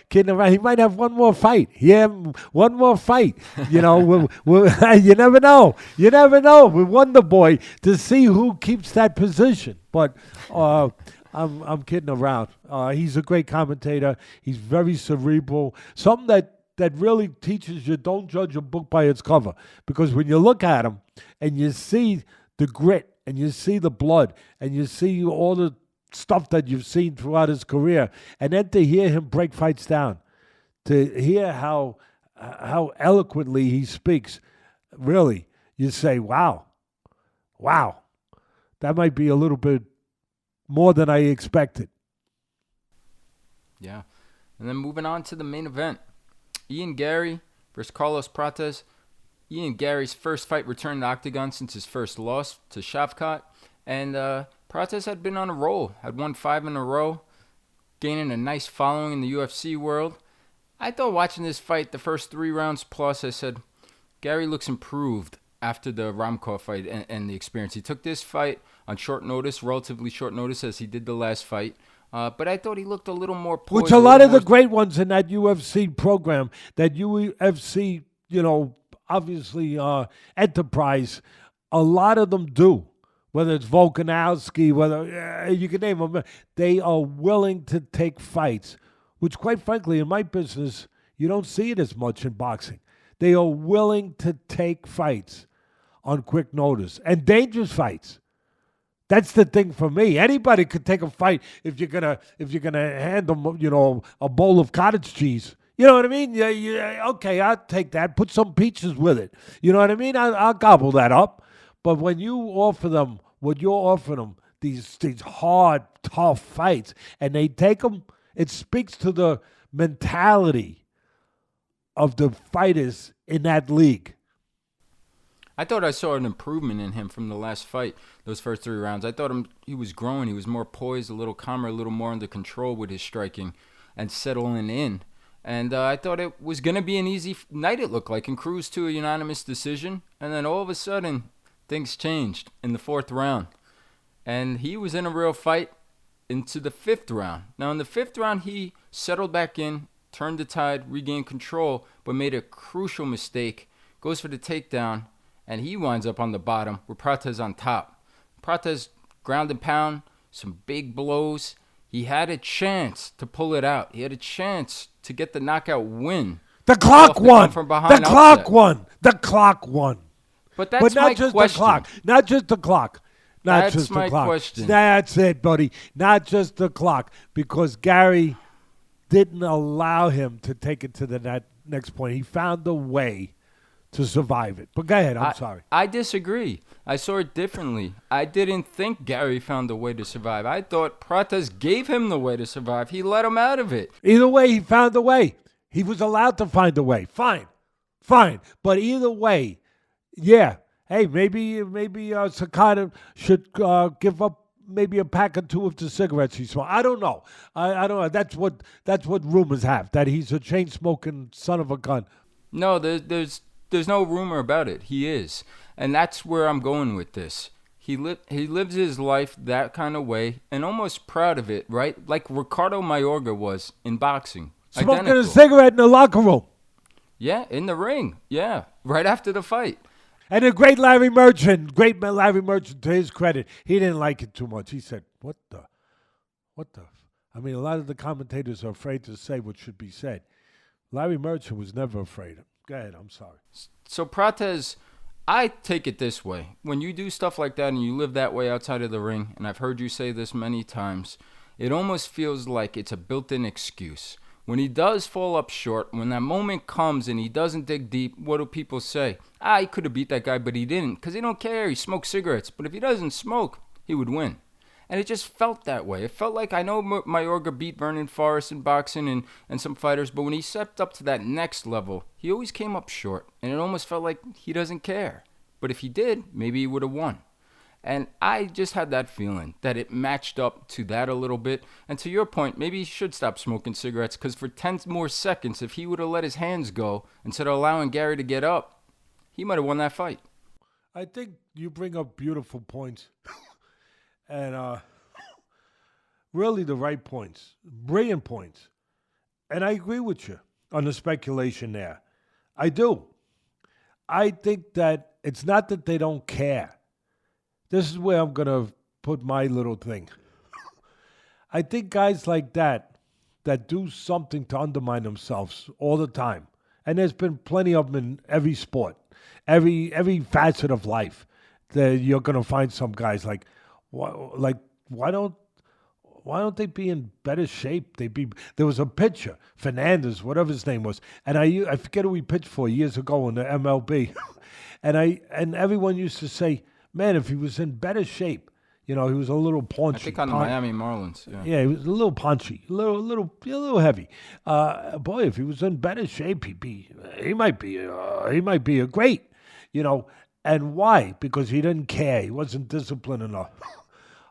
kidding around. He might have one more fight. Yeah, one more fight. You never know. You never know with Wonder Boy to see who keeps that position. But I'm kidding around. He's a great commentator. He's very cerebral. Something that really teaches you don't judge a book by its cover. Because when you look at him and you see the grit and you see the blood and you see all the stuff that you've seen throughout his career, and then to hear him break fights down, to hear how eloquently he speaks, really, you say, wow, that might be a little bit more than I expected. Yeah. And then moving on to the main event. Ian Garry versus Carlos Prates. Ian Garry's first fight returned to the octagon since his first loss to Shavkat. And Prates had been on a roll. Had won 5 in a row. Gaining a nice following in the UFC world. I thought watching this fight, the first 3 rounds plus, I said, Garry looks improved after the Romkov fight and the experience. He took this fight on short notice, relatively short notice, as he did the last fight. But I thought he looked a little more poised. Which a lot of the great ones in that UFC program, that UFC, obviously enterprise, a lot of them do. Whether it's Volkanovski, whether you can name them, they are willing to take fights, which quite frankly, in my business, you don't see it as much in boxing. They are willing to take fights on quick notice and dangerous fights. That's the thing for me. Anybody could take a fight if you're gonna hand them, a bowl of cottage cheese. You know what I mean? Yeah, okay, I'll take that. Put some peaches with it. You know what I mean? I'll gobble that up. But when you offer them what you're offering them, these hard, tough fights, and they take them, it speaks to the mentality of the fighters in that league. I thought I saw an improvement in him from the last fight, those first 3 rounds. I thought he was growing. He was more poised, a little calmer, a little more under control with his striking and settling in. And I thought it was going to be an easy night, it looked like, and cruise to a unanimous decision. And then all of a sudden, things changed in the 4th round. And he was in a real fight into the 5th round. Now, in the 5th round, he settled back in, turned the tide, regained control, but made a crucial mistake. Goes for the takedown. And he winds up on the bottom with Prates on top. Prates ground and pound, some big blows. He had a chance to pull it out. He had a chance to get the knockout win. The clock won. The clock won. The clock won. But that's my question. The clock. Not just the clock. That's my question. That's it, buddy. Not just the clock. Because Garry didn't allow him to take it to the next point. He found a way to survive it. But go ahead, I'm sorry. I disagree. I saw it differently. I didn't think Garry found a way to survive. I thought Prates gave him the way to survive. He let him out of it. Either way, he found a way. He was allowed to find a way. Fine. But either way, yeah. Hey, maybe Sakata should give up maybe a pack or 2 of the cigarettes he smoked. I don't know. I don't know. That's what rumors have, that he's a chain-smoking son of a gun. No, there's no rumor about it. He is. And that's where I'm going with this. He lives his life that kind of way and almost proud of it, right? Like Ricardo Mayorga was in boxing. Smoking Identical. a cigarette in the locker room. Yeah, in the ring. Yeah, right after the fight. And the great Larry Merchant, to his credit, he didn't like it too much. He said, what the? I mean, a lot of the commentators are afraid to say what should be said. Larry Merchant was never afraid. Go ahead, I'm sorry. So Prates, I take it this way. When you do stuff like that and you live that way outside of the ring, and I've heard you say this many times, it almost feels like it's a built-in excuse. When he does fall up short, when that moment comes and he doesn't dig deep, what do people say? He could have beat that guy, but he didn't, because he don't care. He smokes cigarettes. But if he doesn't smoke, he would win. And it just felt that way. It felt like, I know Mayorga beat Vernon Forrest in boxing and some fighters, but when he stepped up to that next level, he always came up short. And it almost felt like he doesn't care. But if he did, maybe he would have won. And I just had that feeling that it matched up to that a little bit. And to your point, maybe he should stop smoking cigarettes, because for 10 more seconds, if he would have let his hands go instead of allowing Garry to get up, he might have won that fight. I think you bring up beautiful points. And really the right points, brilliant points. And I agree with you on the speculation there. I do. I think that it's not that they don't care. This is where I'm going to put my little thing. I think guys like that do something to undermine themselves all the time. And there's been plenty of them in every sport, every facet of life. That you're going to find some guys like, why don't they be in better shape? There was a pitcher, Fernandez, whatever his name was, and I forget who he pitched for years ago in the MLB, and everyone used to say, man, if he was in better shape, he was a little paunchy. I think on the Miami Marlins. Yeah, he was a little paunchy, a little heavy. Boy, if he was in better shape, he might be a great, And why? Because he didn't care. He wasn't disciplined enough.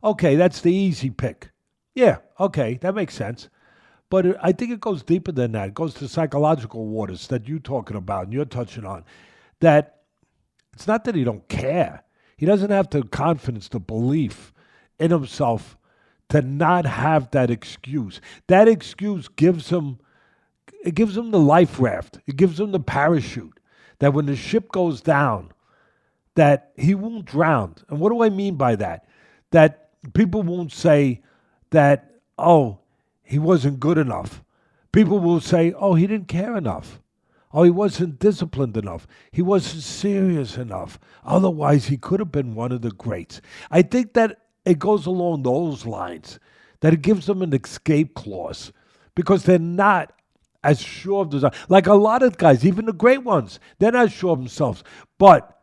Okay, that's the easy pick. Yeah, okay, that makes sense. But I think it goes deeper than that. It goes to psychological waters that you're talking about and you're touching on. That it's not that he don't care. He doesn't have the confidence, the belief in himself to not have that excuse. That excuse gives him the life raft. It gives him the parachute that when the ship goes down, that he won't drown. And what do I mean by that? That people won't say that, oh, he wasn't good enough. People will say, oh, he didn't care enough. Oh, he wasn't disciplined enough. He wasn't serious enough. Otherwise, he could have been one of the greats. I think that it goes along those lines, that it gives them an escape clause because they're not as sure of themselves. Like a lot of guys, even the great ones, they're not sure of themselves, but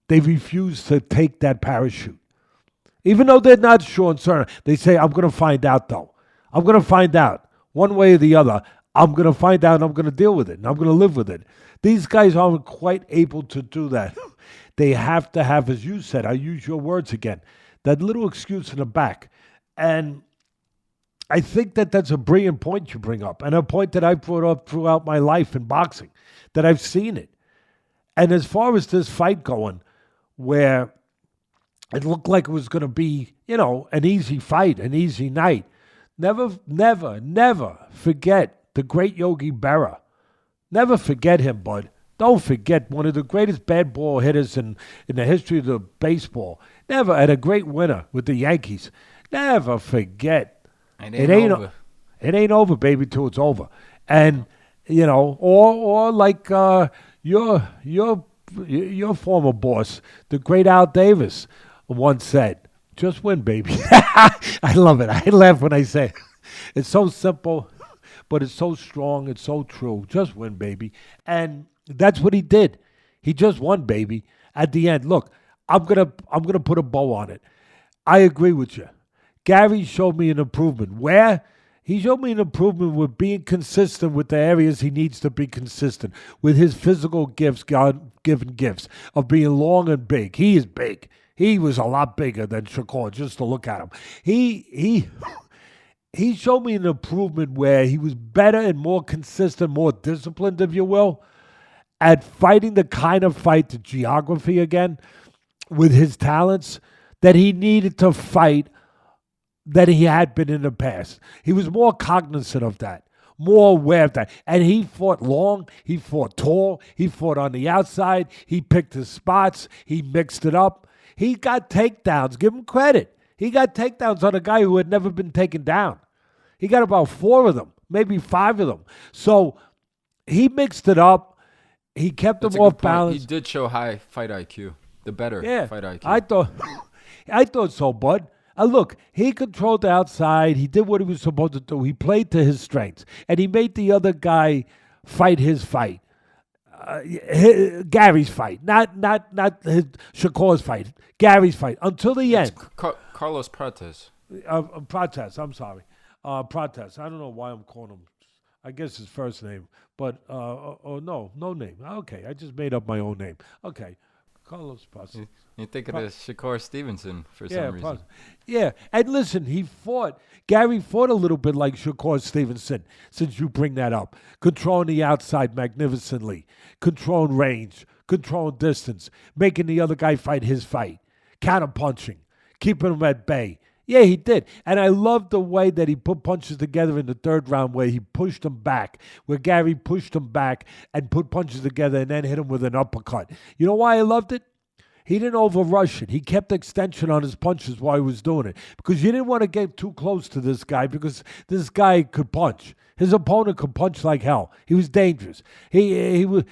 they refuse to take that parachute. Even though they're not sure and certain, they say, I'm going to find out though. I'm going to find out. One way or the other, I'm going to find out and I'm going to deal with it and I'm going to live with it. These guys aren't quite able to do that. They have to have, as you said, I use your words again, that little excuse in the back. And I think that that's a brilliant point you bring up, and a point that I've brought up throughout my life in boxing, that I've seen it. And as far as this fight going, where it looked like it was going to be, an easy fight, an easy night, never forget the great Yogi Berra. Never forget him, bud. Don't forget one of the greatest bad ball hitters in the history of the baseball. Never, and a great winner with the Yankees. Never forget. It ain't over. It ain't over, baby, till it's over. And, or like your former boss, the great Al Davis, once said, just win, baby. I love it. I laugh when I say it. It's so simple, but it's so strong. It's so true. Just win, baby. And that's what he did. He just won, baby. At the end, look, I'm gonna put a bow on it. I agree with you. Garry showed me an improvement. Where? He showed me an improvement with being consistent with the areas he needs to be consistent, with his physical gifts, God-given gifts of being long and big. He is big. He was a lot bigger than Shakur, just to look at him. He showed me an improvement where he was better and more consistent, more disciplined, if you will, at fighting the kind of fight, the geography again, with his talents that he needed to fight than he had been in the past. He was more cognizant of that, more aware of that. And he fought long, he fought tall, he fought on the outside, he picked his spots, he mixed it up. He got takedowns, give him credit. He got takedowns on a guy who had never been taken down. He got about 4 of them, maybe 5 of them. So he mixed it up. He kept him off balance. He did show high fight IQ, the better fight IQ. I thought so, bud. Look, he controlled the outside. He did what he was supposed to do. He played to his strengths, and he made the other guy fight his fight, Garry's fight, not his Shakur's fight, Garry's fight until the end. Carlos Prates. Prates. I'm sorry, Prates. I don't know why I'm calling him. I guess his first name, but no name. Okay, I just made up my own name. Okay. Carlos Prates. You think of the Shakur Stevenson for some reason. Yeah, and listen, Garry fought a little bit like Shakur Stevenson, since you bring that up. Controlling the outside magnificently, controlling range, controlling distance, making the other guy fight his fight, counter-punching, keeping him at bay. Yeah, he did. And I love the way that he put punches together in the 3rd round where he pushed him back, where Garry pushed him back and put punches together and then hit him with an uppercut. You know why I loved it? He didn't overrush it. He kept extension on his punches while he was doing it because you didn't want to get too close to this guy because this guy could punch. His opponent could punch like hell. He was dangerous. He was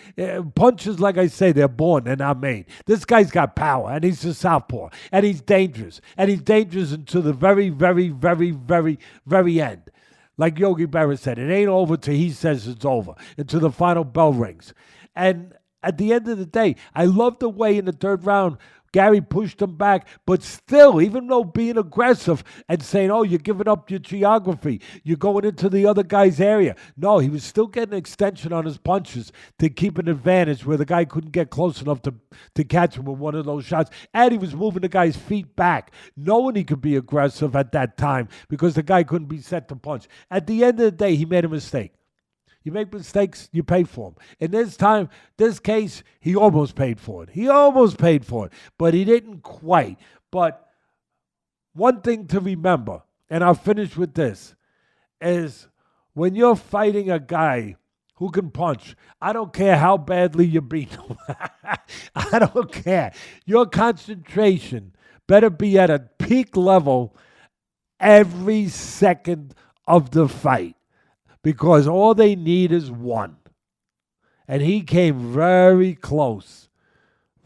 punches, like I say, they're born, they're not made. This guy's got power, and he's a southpaw, and he's dangerous. And he's dangerous until the very, very, very, very, very end. Like Yogi Berra said, it ain't over till he says it's over, until the final bell rings. And at the end of the day, I love the way in the 3rd round, Garry pushed him back, but still, even though being aggressive and saying, oh, you're giving up your geography, you're going into the other guy's area. No, he was still getting extension on his punches to keep an advantage where the guy couldn't get close enough to catch him with one of those shots. And he was moving the guy's feet back, knowing he could be aggressive at that time because the guy couldn't be set to punch. At the end of the day, he made a mistake. You make mistakes, you pay for them. In this case, he almost paid for it. But he didn't quite. But one thing to remember, and I'll finish with this, is when you're fighting a guy who can punch, I don't care how badly you beat him. I don't care. Your concentration better be at a peak level every second of the fight, because all they need is one. And he came very close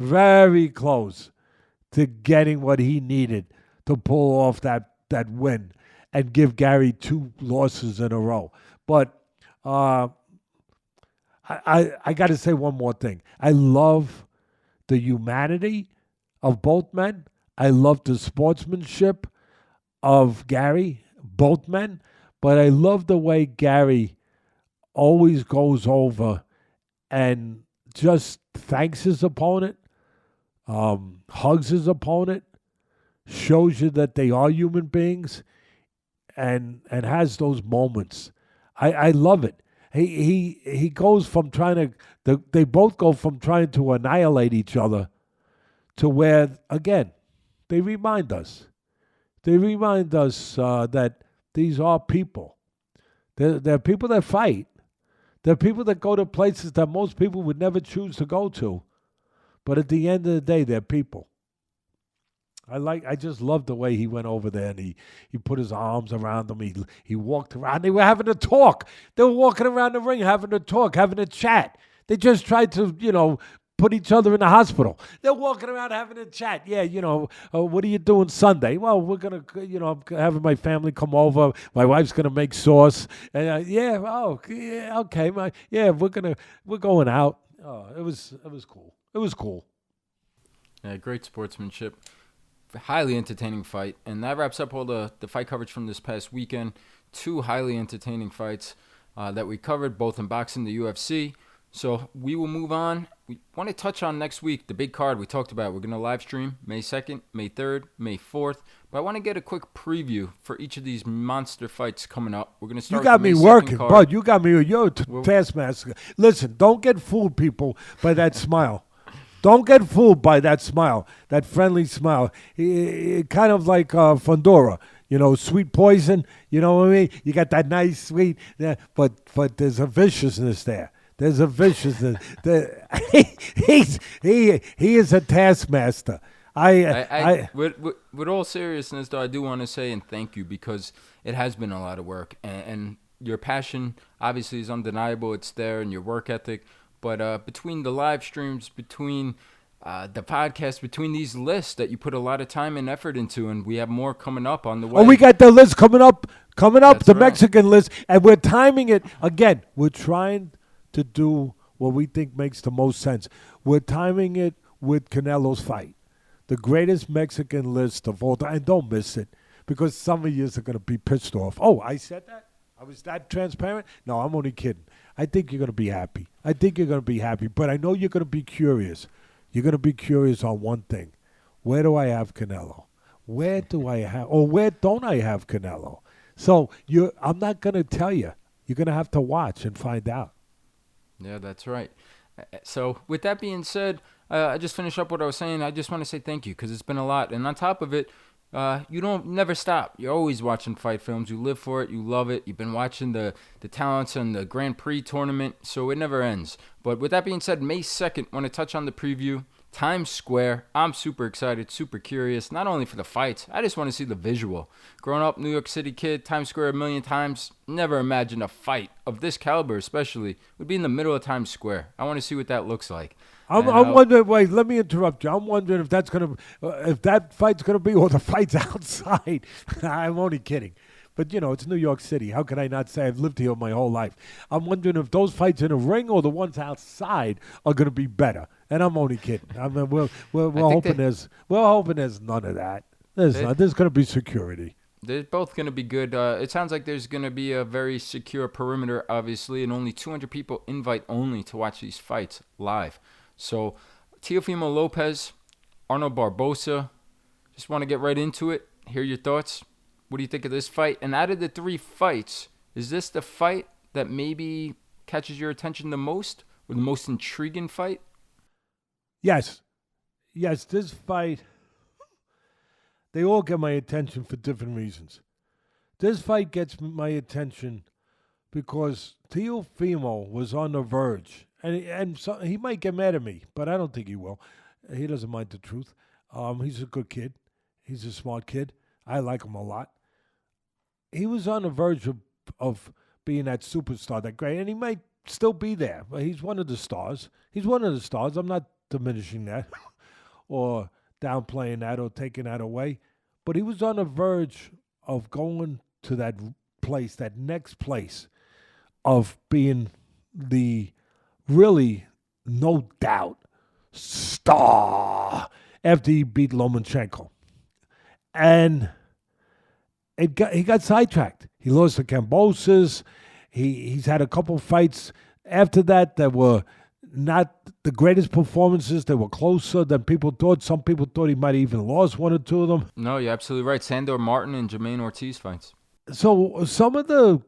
to getting what he needed to pull off that win and give Garry 2 losses in a row. But I got to say one more thing. I love the humanity of both men. I love the sportsmanship of Garry, both men. But I love the way Garry always goes over and just thanks his opponent, hugs his opponent, shows you that they are human beings, and has those moments. I love it. He goes from they both go from trying to annihilate each other to where, again, they remind us. They remind us that these are people. They're people that fight. They're people that go to places that most people would never choose to go to. But at the end of the day, they're people. I just love the way he went over there and he put his arms around them. He walked around. They were having a talk. They were walking around the ring having a talk, having a chat. They just tried to, put each other in the hospital. They're walking around having a chat. Yeah, what are you doing Sunday? Well, we're going to, I'm having my family come over. My wife's going to make sauce. And okay. We're going out. Oh, it was cool. It was cool. Yeah, great sportsmanship. Highly entertaining fight. And that wraps up all the fight coverage from this past weekend. 2 highly entertaining fights that we covered, both in boxing and the UFC. So we will move on. We want to touch on next week, the big card we talked about. We're going to live stream May 2nd, May 3rd, May 4th. But I want to get a quick preview for each of these monster fights coming up. We're going to start with the May 2nd card. You got me working, bud. You got me. You're a taskmaster. Listen, don't get fooled, people, by that smile. Don't get fooled by that smile, that friendly smile. Kind of like Fondora, sweet poison. You know what I mean? You got that nice sweet, but there's a viciousness there. There's a viciousness. He is a taskmaster. With all seriousness, though, I do want to say and thank you, because it has been a lot of work, and your passion obviously is undeniable. It's there, and your work ethic. But between the live streams, between the podcast, between these lists that you put a lot of time and effort into, and we have more coming up on the way. Oh, we got the list coming up. That's the right. Mexican list, and we're timing it again. We're trying to do what we think makes the most sense. We're timing it with Canelo's fight, the greatest Mexican list of all time. And don't miss it, because some of you are going to be pissed off. Oh, I said that? I was that transparent? No, I'm only kidding. I think you're going to be happy. But I know you're going to be curious. You're going to be curious on one thing. Where do I have Canelo? Where don't I have Canelo? So I'm not going to tell you. You're going to have to watch and find out. Yeah, that's right. So with that being said, I just finished up what I was saying. I just want to say thank you, because it's been a lot. And on top of it, you don't never stop. You're always watching fight films. You live for it. You love it. You've been watching the talents and the Grand Prix tournament, so it never ends. But with that being said, May 2nd, want to touch on the preview. Times Square. I'm super excited, super curious, not only for the fights. I just want to see the visual. Growing up, New York City kid, Times Square a million times. Never imagined a fight of this caliber, especially, would be in the middle of Times Square. I want to see what that looks like. I'm wondering. Wait, let me interrupt you. I'm wondering if that fight's gonna be, or the fight's outside. I'm only kidding. But, it's New York City. How can I not say I've lived here my whole life? I'm wondering if those fights in a ring or the ones outside are going to be better. And I'm only kidding. I mean, we're hoping there's none of that. There's going to be security. They're both going to be good. It sounds like there's going to be a very secure perimeter, obviously, and only 200 people invite only to watch these fights live. So, Teofimo Lopez, Arnold Barboza, just want to get right into it. Hear your thoughts. What do you think of this fight? And out of the 3 fights, is this the fight that maybe catches your attention the most, or the most intriguing fight? Yes, this fight, they all get my attention for different reasons. This fight gets my attention because Teofimo was on the verge, and so he might get mad at me, but I don't think he will. He doesn't mind the truth. He's a good kid. He's a smart kid. I like him a lot. He was on the verge of being that superstar, that great, and he might still be there. But he's one of the stars. He's one of the stars. I'm not diminishing that or downplaying that or taking that away. But he was on the verge of going to that place, that next place, of being the really, no doubt, star after he beat Lomachenko. And he got sidetracked. He lost to Cambosas. He's had a couple fights after that were not the greatest performances. They were closer than people thought. Some people thought he might have even lost one or two of them. No, you're absolutely right. Sandor Martin and Jermaine Ortiz fights. So some of the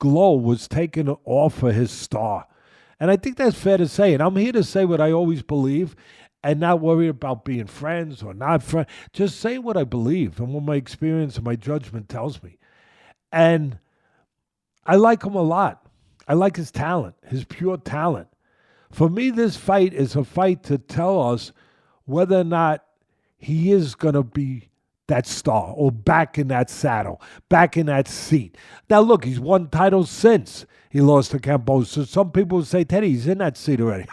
glow was taken off of his star. And I think that's fair to say. And I'm here to say what I always believe and not worry about being friends or not friends. Just say what I believe and what my experience and my judgment tells me. And I like him a lot. I like his talent, his pure talent. For me, this fight is a fight to tell us whether or not he is going to be that star or back in that saddle, back in that seat. Now, look, he's won titles since he lost to Campos. So some people would say, Teddy, he's in that seat already.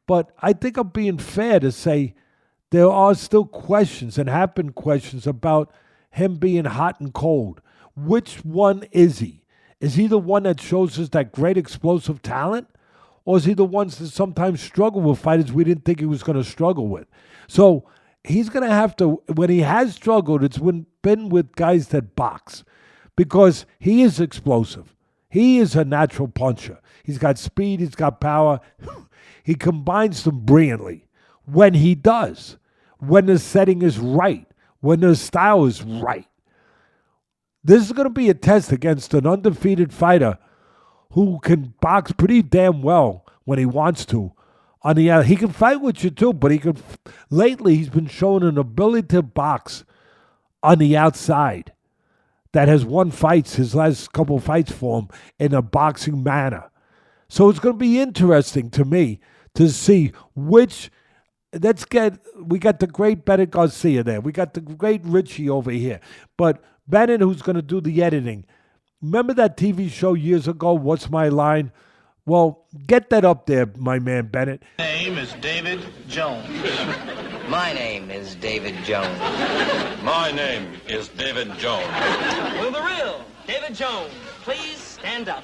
But I think I'm being fair to say there are still questions and have been questions about him being hot and cold. Which one is he? Is he the one that shows us that great explosive talent? Or is he the ones that sometimes struggle with fighters we didn't think he was going to struggle with? So he's going to have to, when he has struggled, it's been with guys that box. Because he is explosive. He is a natural puncher. He's got speed, he's got power. He combines them brilliantly when he does. When the setting is right. When the style is right. This is going to be a test against an undefeated fighter who can box pretty damn well when he wants to. On the he can fight with you too, but lately he's been showing an ability to box on the outside that has won fights, his last couple fights for him, in a boxing manner. So it's going to be interesting to me to see which. We got the great Bennett Garcia there. We got the great Richie over here. But Bennett, who's going to do the editing. Remember that TV show years ago, What's My Line? Well, get that up there, my man Bennett. My name is David Jones. My name is David Jones. My name is David Jones. Will the real David Jones please stand up?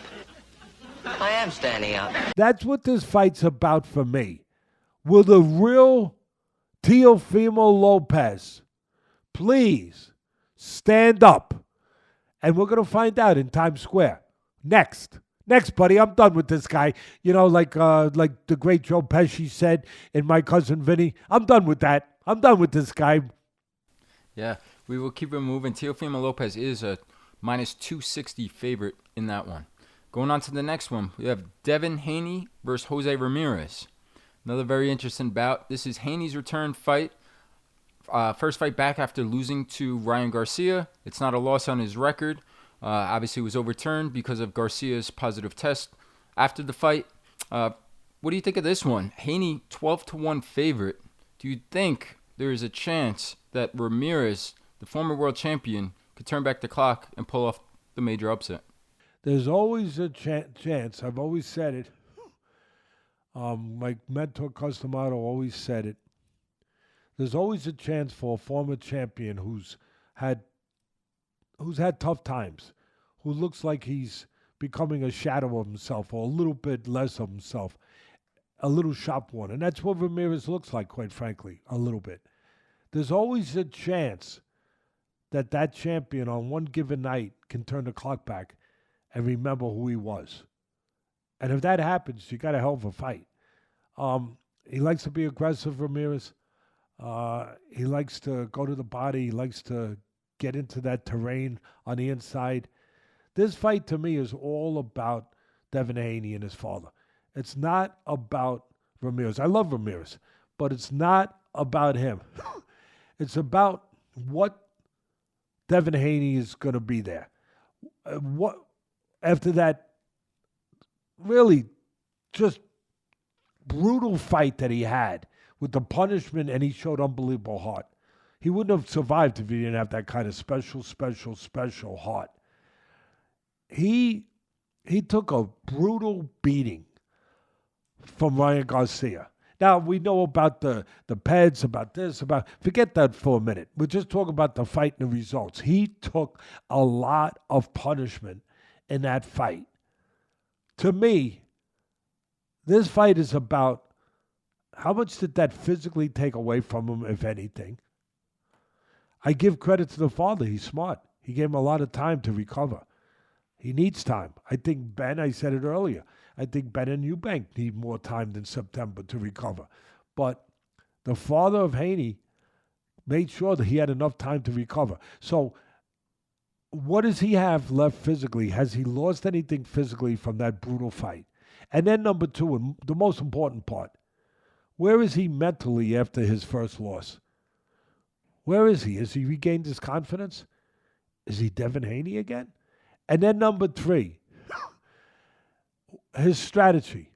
I am standing up. That's what this fight's about for me. Will the real Teofimo Lopez please stand up? And we're going to find out in Times Square. Next, buddy. I'm done with this guy. You know, like the great Joe Pesci said in My Cousin Vinny. I'm done with that. I'm done with this guy. Yeah, we will keep it moving. Teofimo Lopez is a minus 260 favorite in that one. Going on to the next one, we have Devin Haney versus Jose Ramirez. Another very interesting bout. This is Haney's return fight. First fight back after losing to Ryan Garcia. It's not a loss on his record. Obviously, it was overturned because of Garcia's positive test after the fight. What do you think of this one? Haney, 12-1 favorite. Do you think there is a chance that Ramirez, the former world champion, could turn back the clock and pull off the major upset? There's always a chance. I've always said it. My mentor, Customato, always said it. There's always a chance for a former champion who's had tough times, who looks like he's becoming a shadow of himself or a little bit less of himself, a little sharp one. And that's what Ramirez looks like, quite frankly, a little bit. There's always a chance that champion on one given night can turn the clock back and remember who he was. And if that happens, you got a hell of a fight. He likes to be aggressive, Ramirez. He likes to go to the body. He likes to get into that terrain on the inside. This fight, to me, is all about Devin Haney and his father. It's not about Ramirez. I love Ramirez, but it's not about him. It's about what Devin Haney is going to be there. what after that really just brutal fight that he had with the punishment, and he showed unbelievable heart. He wouldn't have survived if he didn't have that kind of special heart. He took a brutal beating from Ryan Garcia. Now, we know about the peds, about this, forget that for a minute. We're just talking about the fight and the results. He took a lot of punishment in that fight. To me, this fight is about how much did that physically take away from him, if anything. I give credit to the father. He's smart. He gave him a lot of time to recover. He needs time. I think Ben, I said it earlier, I think Ben and Eubank need more time than September to recover. But the father of Haney made sure that he had enough time to recover. So what does he have left physically? Has he lost anything physically from that brutal fight? And then number two, and the most important part, where is he mentally after his first loss? Where is he? Has he regained his confidence? Is he Devin Haney again? And then number three, his strategy,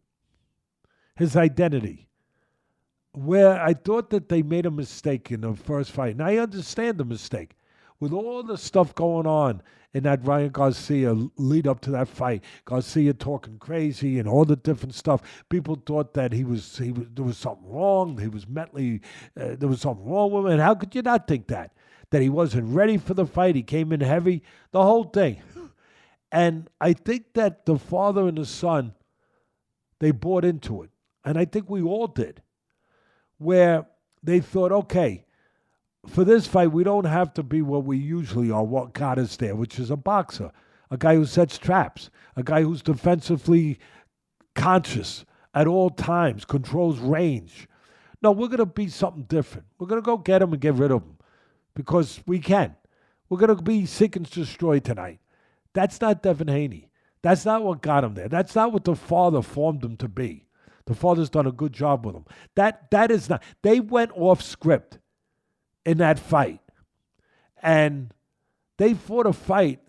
his identity, where I thought that they made a mistake in the first fight. And I understand the mistake. With all the stuff going on in that Ryan Garcia lead up to that fight, Garcia talking crazy and all the different stuff, people thought that there was something wrong. He was mentally, there was something wrong with him. And how could you not think that? That he wasn't ready for the fight. He came in heavy, the whole thing. And I think that the father and the son, they bought into it. And I think we all did. Where they thought, okay, for this fight, we don't have to be what we usually are, what got us there, which is a boxer, a guy who sets traps, a guy who's defensively conscious at all times, controls range. No, we're going to be something different. We're going to go get him and get rid of him because we can. We're going to be seek and destroy tonight. That's not Devin Haney. That's not what got him there. That's not what the father formed him to be. The father's done a good job with him. That is not. They went off script in that fight. And they fought a fight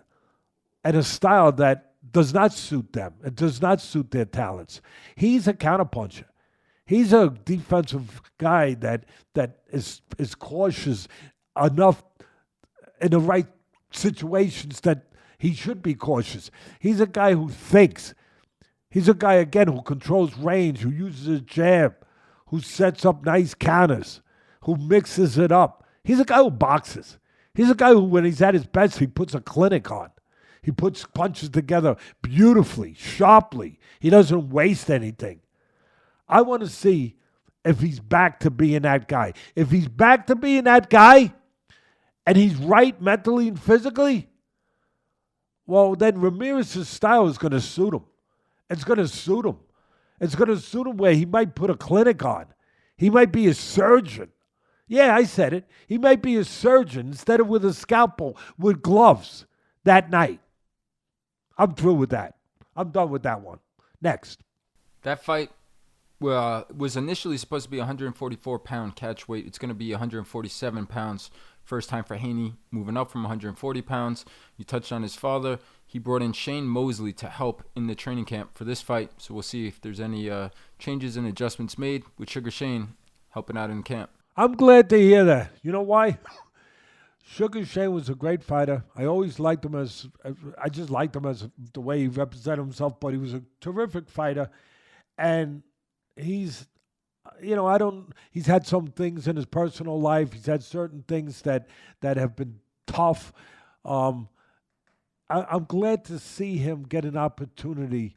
at a style that does not suit them. It does not suit their talents. He's a counterpuncher. He's a defensive guy that is cautious enough in the right situations that he should be cautious. He's a guy who thinks. He's a guy, again, who controls range, who uses his jab, who sets up nice counters, who mixes it up. He's a guy who boxes. He's a guy who, when he's at his best, he puts a clinic on. He puts punches together beautifully, sharply. He doesn't waste anything. I want to see if he's back to being that guy. If he's back to being that guy, and he's right mentally and physically, well, then Ramirez's style is going to suit him. It's going to suit him. It's going to suit him where he might put a clinic on. He might be a surgeon. Yeah, I said it. He might be a surgeon instead of with a scalpel, with gloves that night. I'm through with that. I'm done with that one. Next. That fight was initially supposed to be 144-pound catch weight. It's going to be 147 pounds. First time for Haney, moving up from 140 pounds. You touched on his father. He brought in Shane Mosley to help in the training camp for this fight. So we'll see if there's any changes and adjustments made with Sugar Shane helping out in camp. I'm glad to hear that. You know why? Sugar Shane was a great fighter. I always liked him as the way he represented himself, but he was a terrific fighter. And he's had some things in his personal life. He's had certain things that have been tough. I'm glad to see him get an opportunity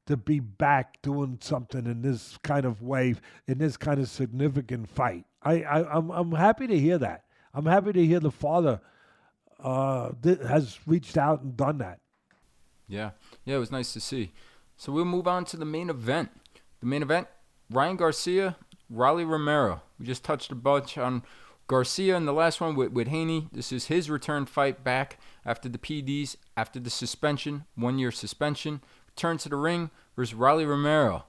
to be back doing something in this kind of way, in this kind of significant fight. I'm happy to hear that. I'm happy to hear the father has reached out and done that. Yeah, it was nice to see. So we'll move on to the main event. The main event, Ryan Garcia, Rolly Romero. We just touched a bunch on Garcia in the last one with Haney. This is his return fight back after the PDs, after the suspension, 1-year suspension. Returns to the ring versus Rolly Romero.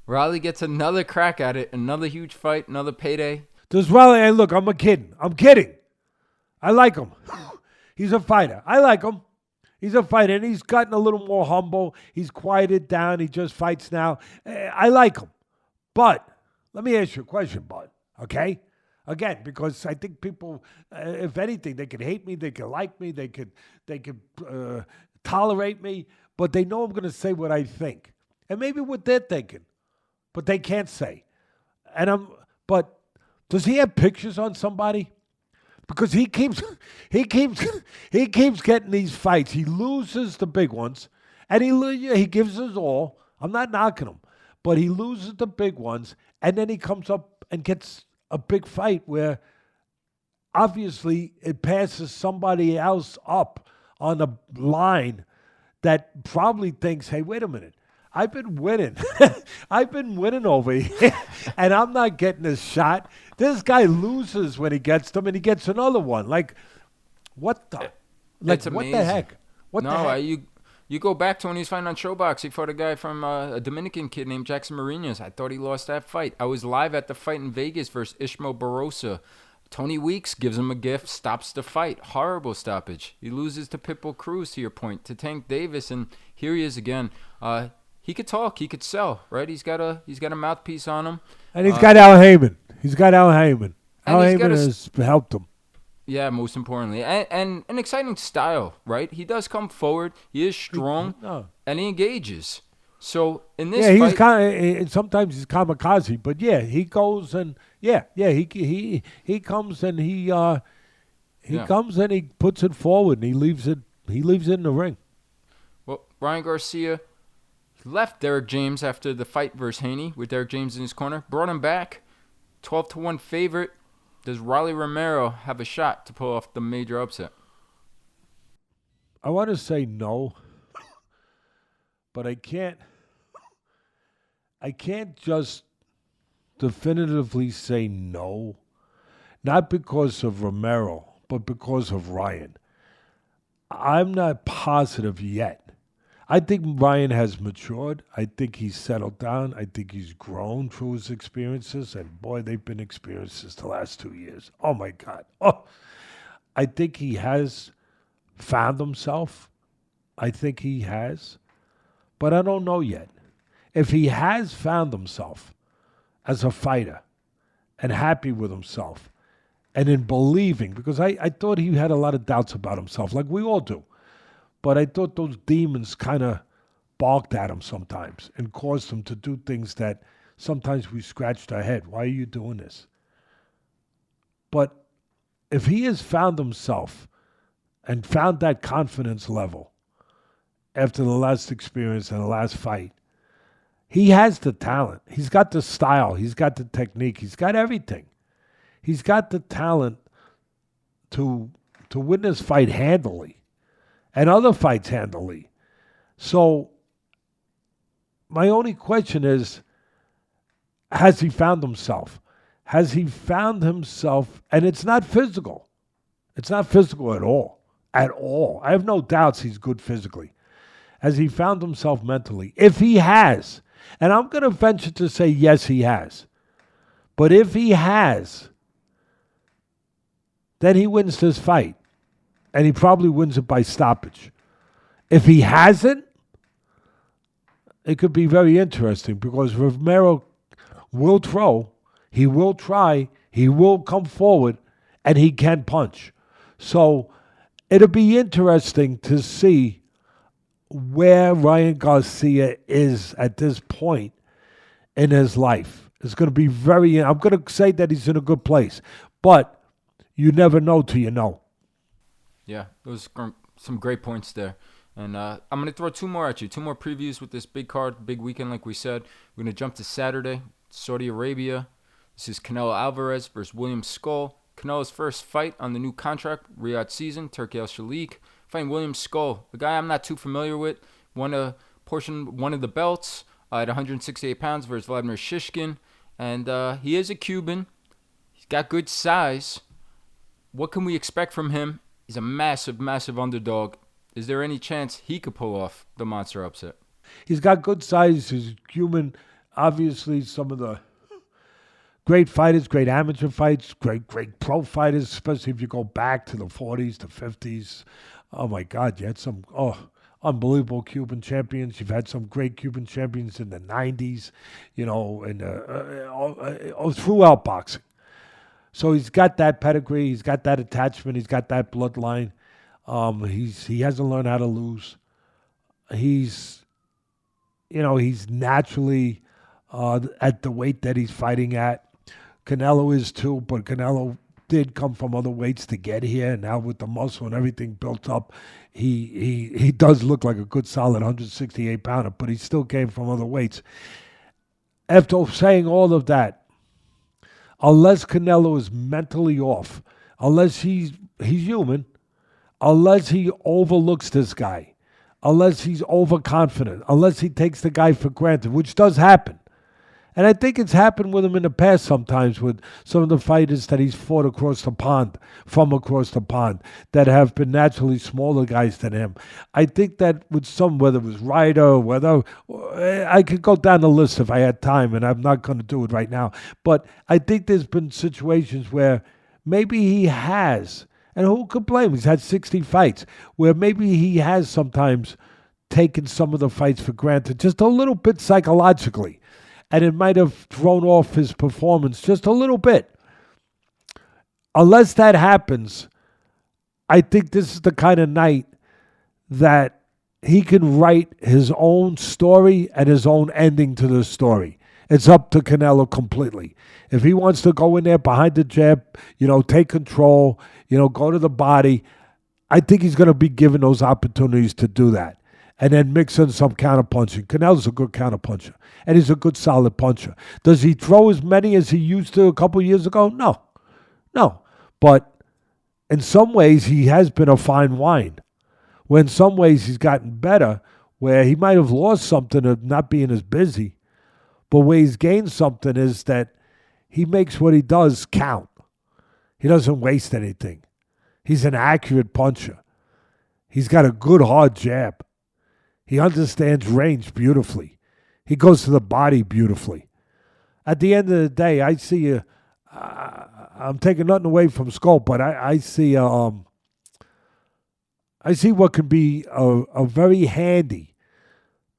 Rolly gets another crack at it, another huge fight, another payday. Does Rolly, hey, look, I'm kidding. I like him. He's a fighter. I like him. He's a fighter, and he's gotten a little more humble. He's quieted down. He just fights now. I like him. But let me ask you a question, Bud, okay? Again, because I think people, if anything, they could hate me, they could like me, they could tolerate me, but they know I'm going to say what I think. And maybe what they're thinking, but they can't say. But does he have pictures on somebody? Because he keeps getting these fights. He loses the big ones, and he gives his all. I'm not knocking him, but he loses the big ones, and then he comes up and gets a big fight where obviously it passes somebody else up on the line that probably thinks, hey, wait a minute. I've been winning. I've been winning over here, and I'm not getting this shot. This guy loses when he gets them, and he gets another one. Like, what the? Like, what the heck? What the heck? You go back to when he was fighting on Showbox. He fought a guy from a Dominican kid named Jackson Marinas. I thought he lost that fight. I was live at the fight in Vegas versus Ishmael Barroso. Tony Weeks gives him a gift, stops the fight. Horrible stoppage. He loses to Pitbull Cruz, to your point, to Tank Davis, and here he is again. He could talk. He could sell, right? He's got a mouthpiece on him. And he's got Al Heyman. He's got Al Heyman. Al Heyman has helped him. Yeah, most importantly. And an exciting style, right? He does come forward. He is strong, and he engages. So, in this fight... he's kind of... Sometimes he's kamikaze, but he goes and... he comes and he comes and he puts it forward, and he leaves it in the ring. Well, Ryan Garcia left Derek James after the fight versus Haney with Derek James in his corner. Brought him back. 12-1 favorite. Does Rolly Romero have a shot to pull off the major upset? I want to say no, but I can't just definitively say no, not because of Romero, but because of Ryan. I'm not positive yet. I think Ryan has matured. I think he's settled down. I think he's grown through his experiences. And, boy, they've been experiences the last 2 years. Oh, my God. Oh, I think he has found himself. I think he has. But I don't know yet. If he has found himself as a fighter and happy with himself and in believing, because I thought he had a lot of doubts about himself, like we all do. But I thought those demons kind of barked at him sometimes and caused him to do things that sometimes we scratched our head. Why are you doing this? But if he has found himself and found that confidence level after the last experience and the last fight, he has the talent. He's got the style. He's got the technique. He's got everything. He's got the talent to win this fight handily. And other fights handily. So my only question is, has he found himself? Has he found himself? And it's not physical. It's not physical at all. At all. I have no doubts he's good physically. Has he found himself mentally? If he has, and I'm going to venture to say yes, he has. But if he has, then he wins this fight. And he probably wins it by stoppage. If he hasn't, it could be very interesting because Romero will throw, he will try, he will come forward, and he can punch. So it'll be interesting to see where Ryan Garcia is at this point in his life. It's going to be I'm going to say that he's in a good place, but you never know till you know. Yeah, those are some great points there. And I'm going to throw two more at you. Two more previews with this big card, big weekend like we said. We're going to jump to Saturday, Saudi Arabia. This is Canelo Alvarez versus William Scull. Canelo's first fight on the new contract, Riyadh season, Turkey Al Shalik. Fighting William Scull, a guy I'm not too familiar with. Won one of the belts at 168 pounds versus Vladimir Shishkin. And he is a Cuban. He's got good size. What can we expect from him? He's a massive, massive underdog. Is there any chance he could pull off the monster upset? He's got good size. He's human. Obviously, some of the Great fighters, great amateur fights, great pro fighters, especially if you go back to the 40s, the 50s. Oh, my God, you had some unbelievable Cuban champions. You've had some great Cuban champions in the 90s, and throughout boxing. So he's got that pedigree. He's got that attachment. He's got that bloodline. He hasn't learned how to lose. He's naturally at the weight that he's fighting at. Canelo is too, but Canelo did come from other weights to get here. And now with the muscle and everything built up, he does look like a good solid 168-pounder, but he still came from other weights. After saying all of that, unless Canelo is mentally off, unless he's human, unless he overlooks this guy, unless he's overconfident, unless he takes the guy for granted, which does happen. And I think it's happened with him in the past sometimes with some of the fighters that he's fought from across the pond, that have been naturally smaller guys than him. I think that with some, whether it was Ryder, I could go down the list if I had time, and I'm not going to do it right now. But I think there's been situations where maybe he has, and who could blame him? He's had 60 fights, where maybe he has sometimes taken some of the fights for granted, just a little bit psychologically. And it might have thrown off his performance just a little bit. Unless that happens, I think this is the kind of night that he can write his own story and his own ending to the story. It's up to Canelo completely. If he wants to go in there behind the jab, take control, go to the body, I think he's going to be given those opportunities to do that. And then mix in some counterpunching. Canelo's a good counterpuncher. And he's a good solid puncher. Does he throw as many as he used to a couple years ago? No. But in some ways, he has been a fine wine. Where in some ways, he's gotten better, where he might have lost something of not being as busy. But where he's gained something is that he makes what he does count. He doesn't waste anything. He's an accurate puncher. He's got a good hard jab. He understands range beautifully. He goes to the body beautifully. At the end of the day, I see I'm taking nothing away from Scull, but I see what can be a very handy,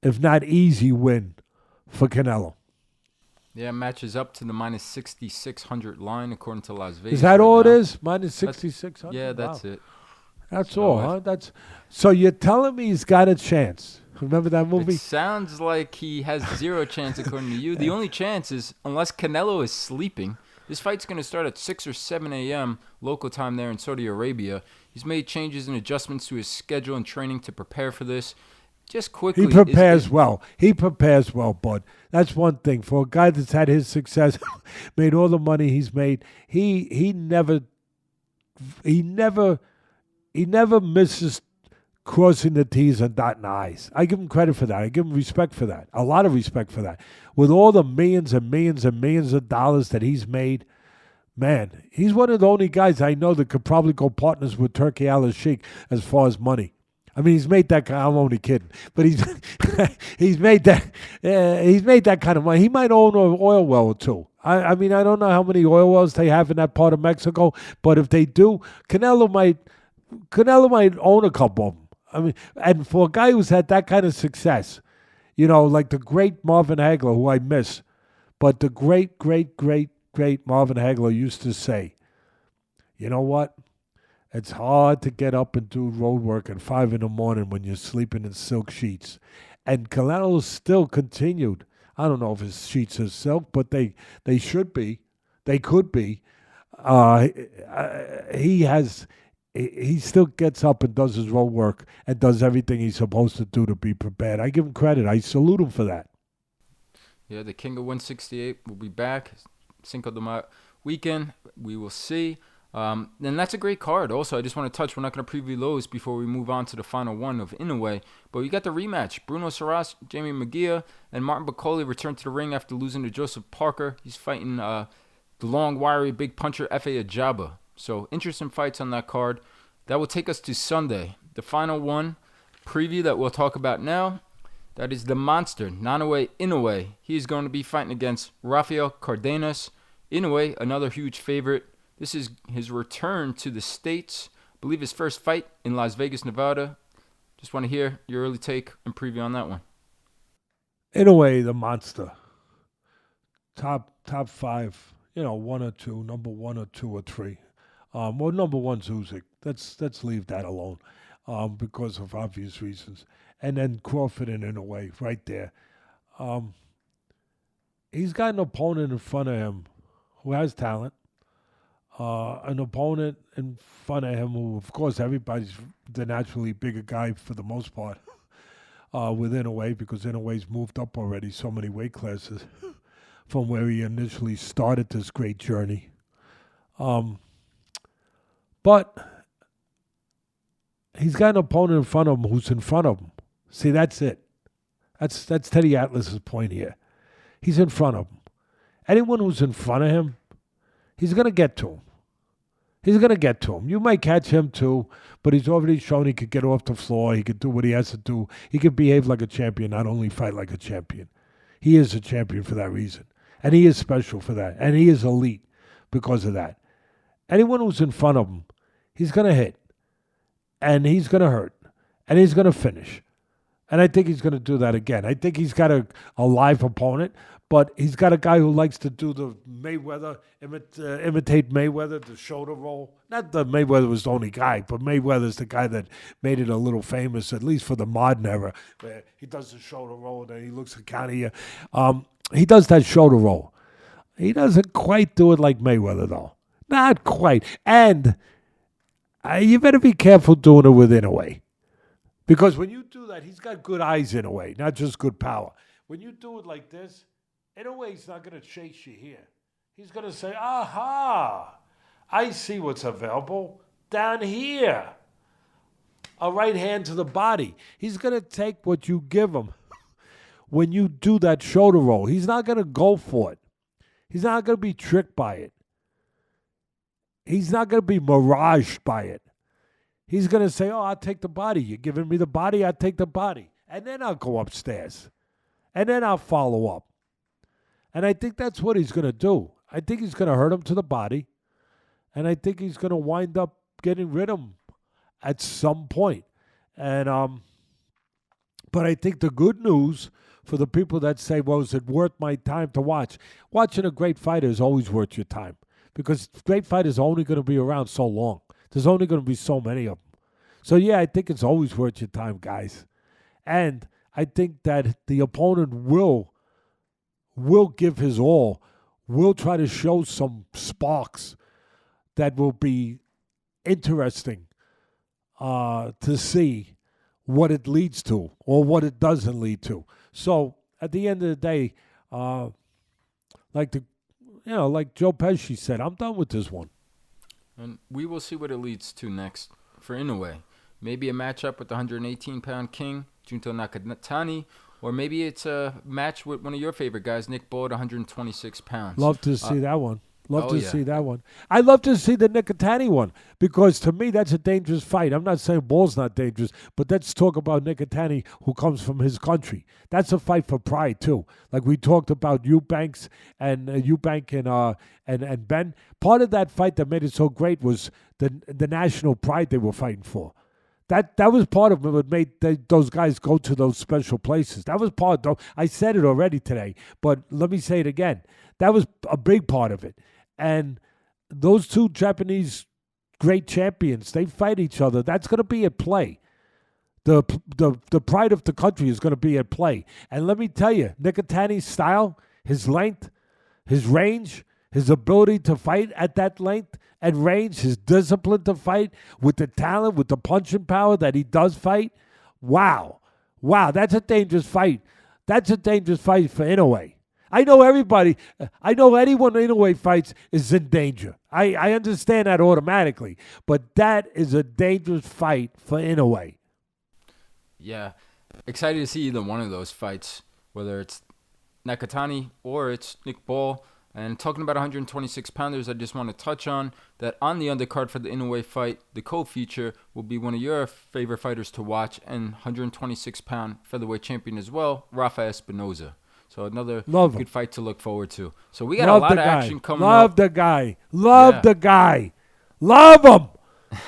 if not easy, win for Canelo. Yeah, matches up to the minus 6,600 line according to Las Vegas. Is that all it is? Minus 6,600? Yeah, that's it. That's all, huh? So you're telling me he's got a chance. Remember that movie? It sounds like he has zero chance according to you. The only chance is unless Canelo is sleeping. This fight's going to start at 6 or 7 a.m. local time there in Saudi Arabia. He's made changes and adjustments to his schedule and training to prepare for this. Just quickly. He prepares well. He prepares well, bud. That's one thing. For a guy that's had his success, made all the money he's made, he never misses crossing the T's and dotting the I's. I give him credit for that. I give him respect for that. A lot of respect for that. With all the millions and millions and millions of dollars that he's made, man, he's one of the only guys I know that could probably go partners with Turki Al-Sheikh as far as money. I mean, he's made that. I'm only kidding, but he's made that. He's made that kind of money. He might own an oil well or two. I mean, I don't know how many oil wells they have in that part of Mexico, but if they do, Canelo might own a couple of them. I mean, and for a guy who's had that kind of success, like the great Marvin Hagler, who I miss, but the great Marvin Hagler used to say, you know what? It's hard to get up and do road work at 5 a.m. when you're sleeping in silk sheets. And Canelo still continued. I don't know if his sheets are silk, but they should be. They could be. He still gets up and does his road work and does everything he's supposed to do to be prepared. I give him credit. I salute him for that. Yeah, the King of 168 will be back. Cinco de Mayo weekend. We will see. And that's a great card. Also, I just want to touch, we're not going to preview those before we move on to the final one of Inoue. But we got the rematch. Bruno Saras, Jamie Magia, and Martin Bakole return to the ring after losing to Joseph Parker. He's fighting the long, wiry, big puncher, Efe Ajaba. So, interesting fights on that card. That will take us to Sunday. The final one, preview that we'll talk about now, that is the monster, Nanaue Inoue. He's going to be fighting against Rafael Cardenas. Inoue, another huge favorite. This is his return to the States. I believe his first fight in Las Vegas, Nevada. Just want to hear your early take and preview on that one. Inoue, the monster. Top 5, one or two, number 1 or 2 or 3. Well, number 1's Usyk. Let's leave that alone because of obvious reasons. And then Crawford and Inoue right there. He's got an opponent in front of him who has talent. An opponent in front of him who, of course, everybody's the naturally bigger guy for the most part with Inoue, because Inoue's moved up already so many weight classes from where he initially started this great journey. But he's got an opponent in front of him who's in front of him. See, that's it. That's Teddy Atlas's point here. He's in front of him. Anyone who's in front of him, he's going to get to him. He's going to get to him. You might catch him too, but he's already shown he could get off the floor. He could do what he has to do. He could behave like a champion, not only fight like a champion. He is a champion for that reason. And he is special for that. And he is elite because of that. Anyone who's in front of him, he's going to hit. And he's going to hurt. And he's going to finish. And I think he's going to do that again. I think he's got a live opponent, but he's got a guy who likes to do the Mayweather, imitate Mayweather, the shoulder roll. Not that Mayweather was the only guy, but Mayweather's the guy that made it a little famous, at least for the modern era, where he does the shoulder roll and then he looks to counter you. He does that shoulder roll. He doesn't quite do it like Mayweather, though. Not quite. And you better be careful doing it with Inoue. Because when you do that, he's got good eyes in a way, not just good power. When you do it like this, in a way, he's not going to chase you here. He's going to say, aha, I see what's available down here. A right hand to the body. He's going to take what you give him when you do that shoulder roll. He's not going to go for it. He's not going to be tricked by it. He's not going to be miraged by it. He's going to say, oh, I'll take the body. You're giving me the body, I'll take the body. And then I'll go upstairs. And then I'll follow up. And I think that's what he's going to do. I think he's going to hurt him to the body. And I think he's going to wind up getting rid of him at some point. And but I think the good news for the people that say, well, is it worth my time to watch? Watching a great fighter is always worth your time. Because great fighters are only going to be around so long. There's only going to be so many of them. So, yeah, I think it's always worth your time, guys. And I think that the opponent will give his all, will try to show some sparks that will be interesting to see what it leads to or what it doesn't lead to. So, at the end of the day, like Joe Pesci said, I'm done with this one. And we will see what it leads to next for Inoue. Maybe a matchup with the 118-pound king, Junto Nakatani, or maybe it's a match with one of your favorite guys, Nick Ball, at 126 pounds. Love to see that one. See that one. I love to see the Nakatani one because to me that's a dangerous fight. I'm not saying Ball's not dangerous, but let's talk about Nakatani who comes from his country. That's a fight for pride too. Like we talked about Eubank and Benn. Part of that fight that made it so great was the national pride they were fighting for. That was part of what made those guys go to those special places. That was part of, I said it already today, but let me say it again. That was a big part of it. And those two Japanese great champions, they fight each other. That's going to be at play. The pride of the country is going to be at play. And let me tell you, Nakatani's style, his length, his range, his ability to fight at that length and range, his discipline to fight with the talent, with the punching power that he does fight. Wow, that's a dangerous fight. That's a dangerous fight for Inoue. I know anyone Inoue fights is in danger. I understand that automatically, but that is a dangerous fight for Inoue. Yeah, excited to see either one of those fights, whether it's Nakatani or it's Nick Ball. And talking about 126-pounders, I just want to touch on that on the undercard for the Inoue fight, the co-feature will be one of your favorite fighters to watch and 126-pound featherweight champion as well, Rafa Espinoza. So another Love him. good fight to look forward to. So we got Love a lot the of guy. action coming Love up. the guy. Love Yeah. the guy. Love him.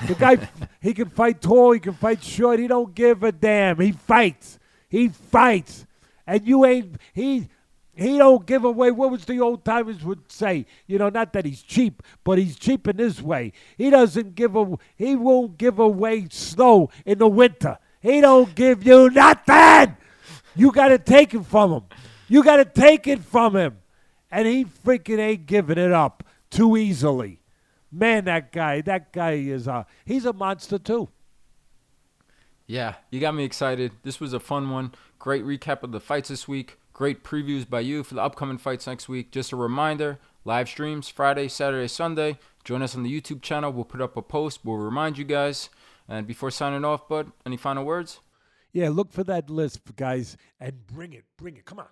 The guy, he can fight tall. He can fight short. He don't give a damn. He fights. He fights. And you ain't, he don't give away. What was the old timers would say? You know, not that he's cheap, but he's cheap in this way. He doesn't give a, he won't give away snow in the winter. He don't give you nothing. You got to take it from him. You got to take it from him. And he freaking ain't giving it up too easily. Man, that guy is he's a monster too. Yeah, you got me excited. This was a fun one. Great recap of the fights this week. Great previews by you for the upcoming fights next week. Just a reminder, live streams Friday, Saturday, Sunday. Join us on the YouTube channel. We'll put up a post. We'll remind you guys. And before signing off, Bud, any final words? Yeah, look for that list, guys, and bring it. Come on.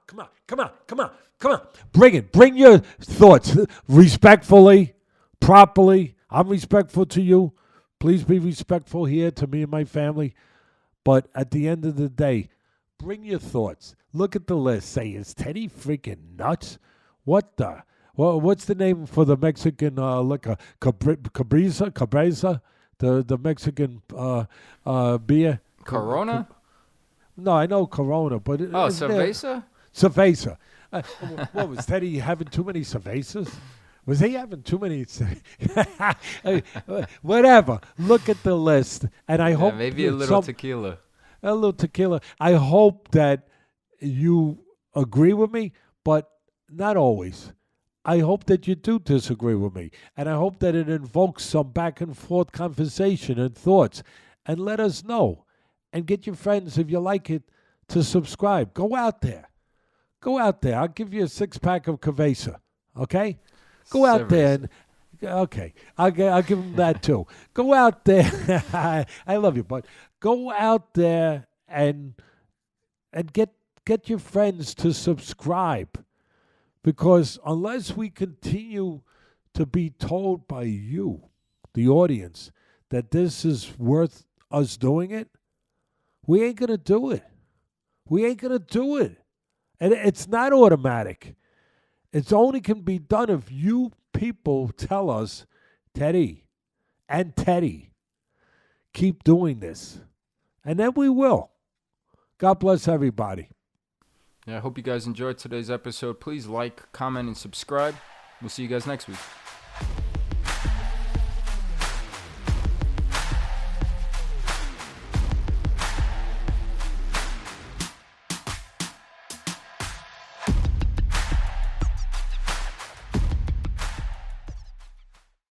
Bring it. Bring your thoughts respectfully, properly. I'm respectful to you. Please be respectful here to me and my family. But at the end of the day, bring your thoughts. Look at the list. Say, is Teddy freaking nuts? What the? Well, what's the name for the Mexican liquor? Cabreza? The Mexican beer? Corona? No, I know Corona, but... Cerveza? Cerveza. What, was Teddy having too many cervezas? Was he having too many... Whatever. Look at the list, and I hope... Maybe a little tequila. A little tequila. I hope that you agree with me, but not always. I hope that you do disagree with me, and I hope that it invokes some back-and-forth conversation and thoughts, and let us know. And get your friends, if you like it, to subscribe. Go out there. I'll give you a 6-pack of Cerveza, okay? Go out there and... Okay, I'll give them that too. Go out there. I love you, but go out there and get your friends to subscribe. Because unless we continue to be told by you, the audience, that this is worth us doing it, we ain't going to do it. And it's not automatic. It only can be done if you people tell us, Teddy, keep doing this. And then we will. God bless everybody. Yeah, I hope you guys enjoyed today's episode. Please like, comment, and subscribe. We'll see you guys next week.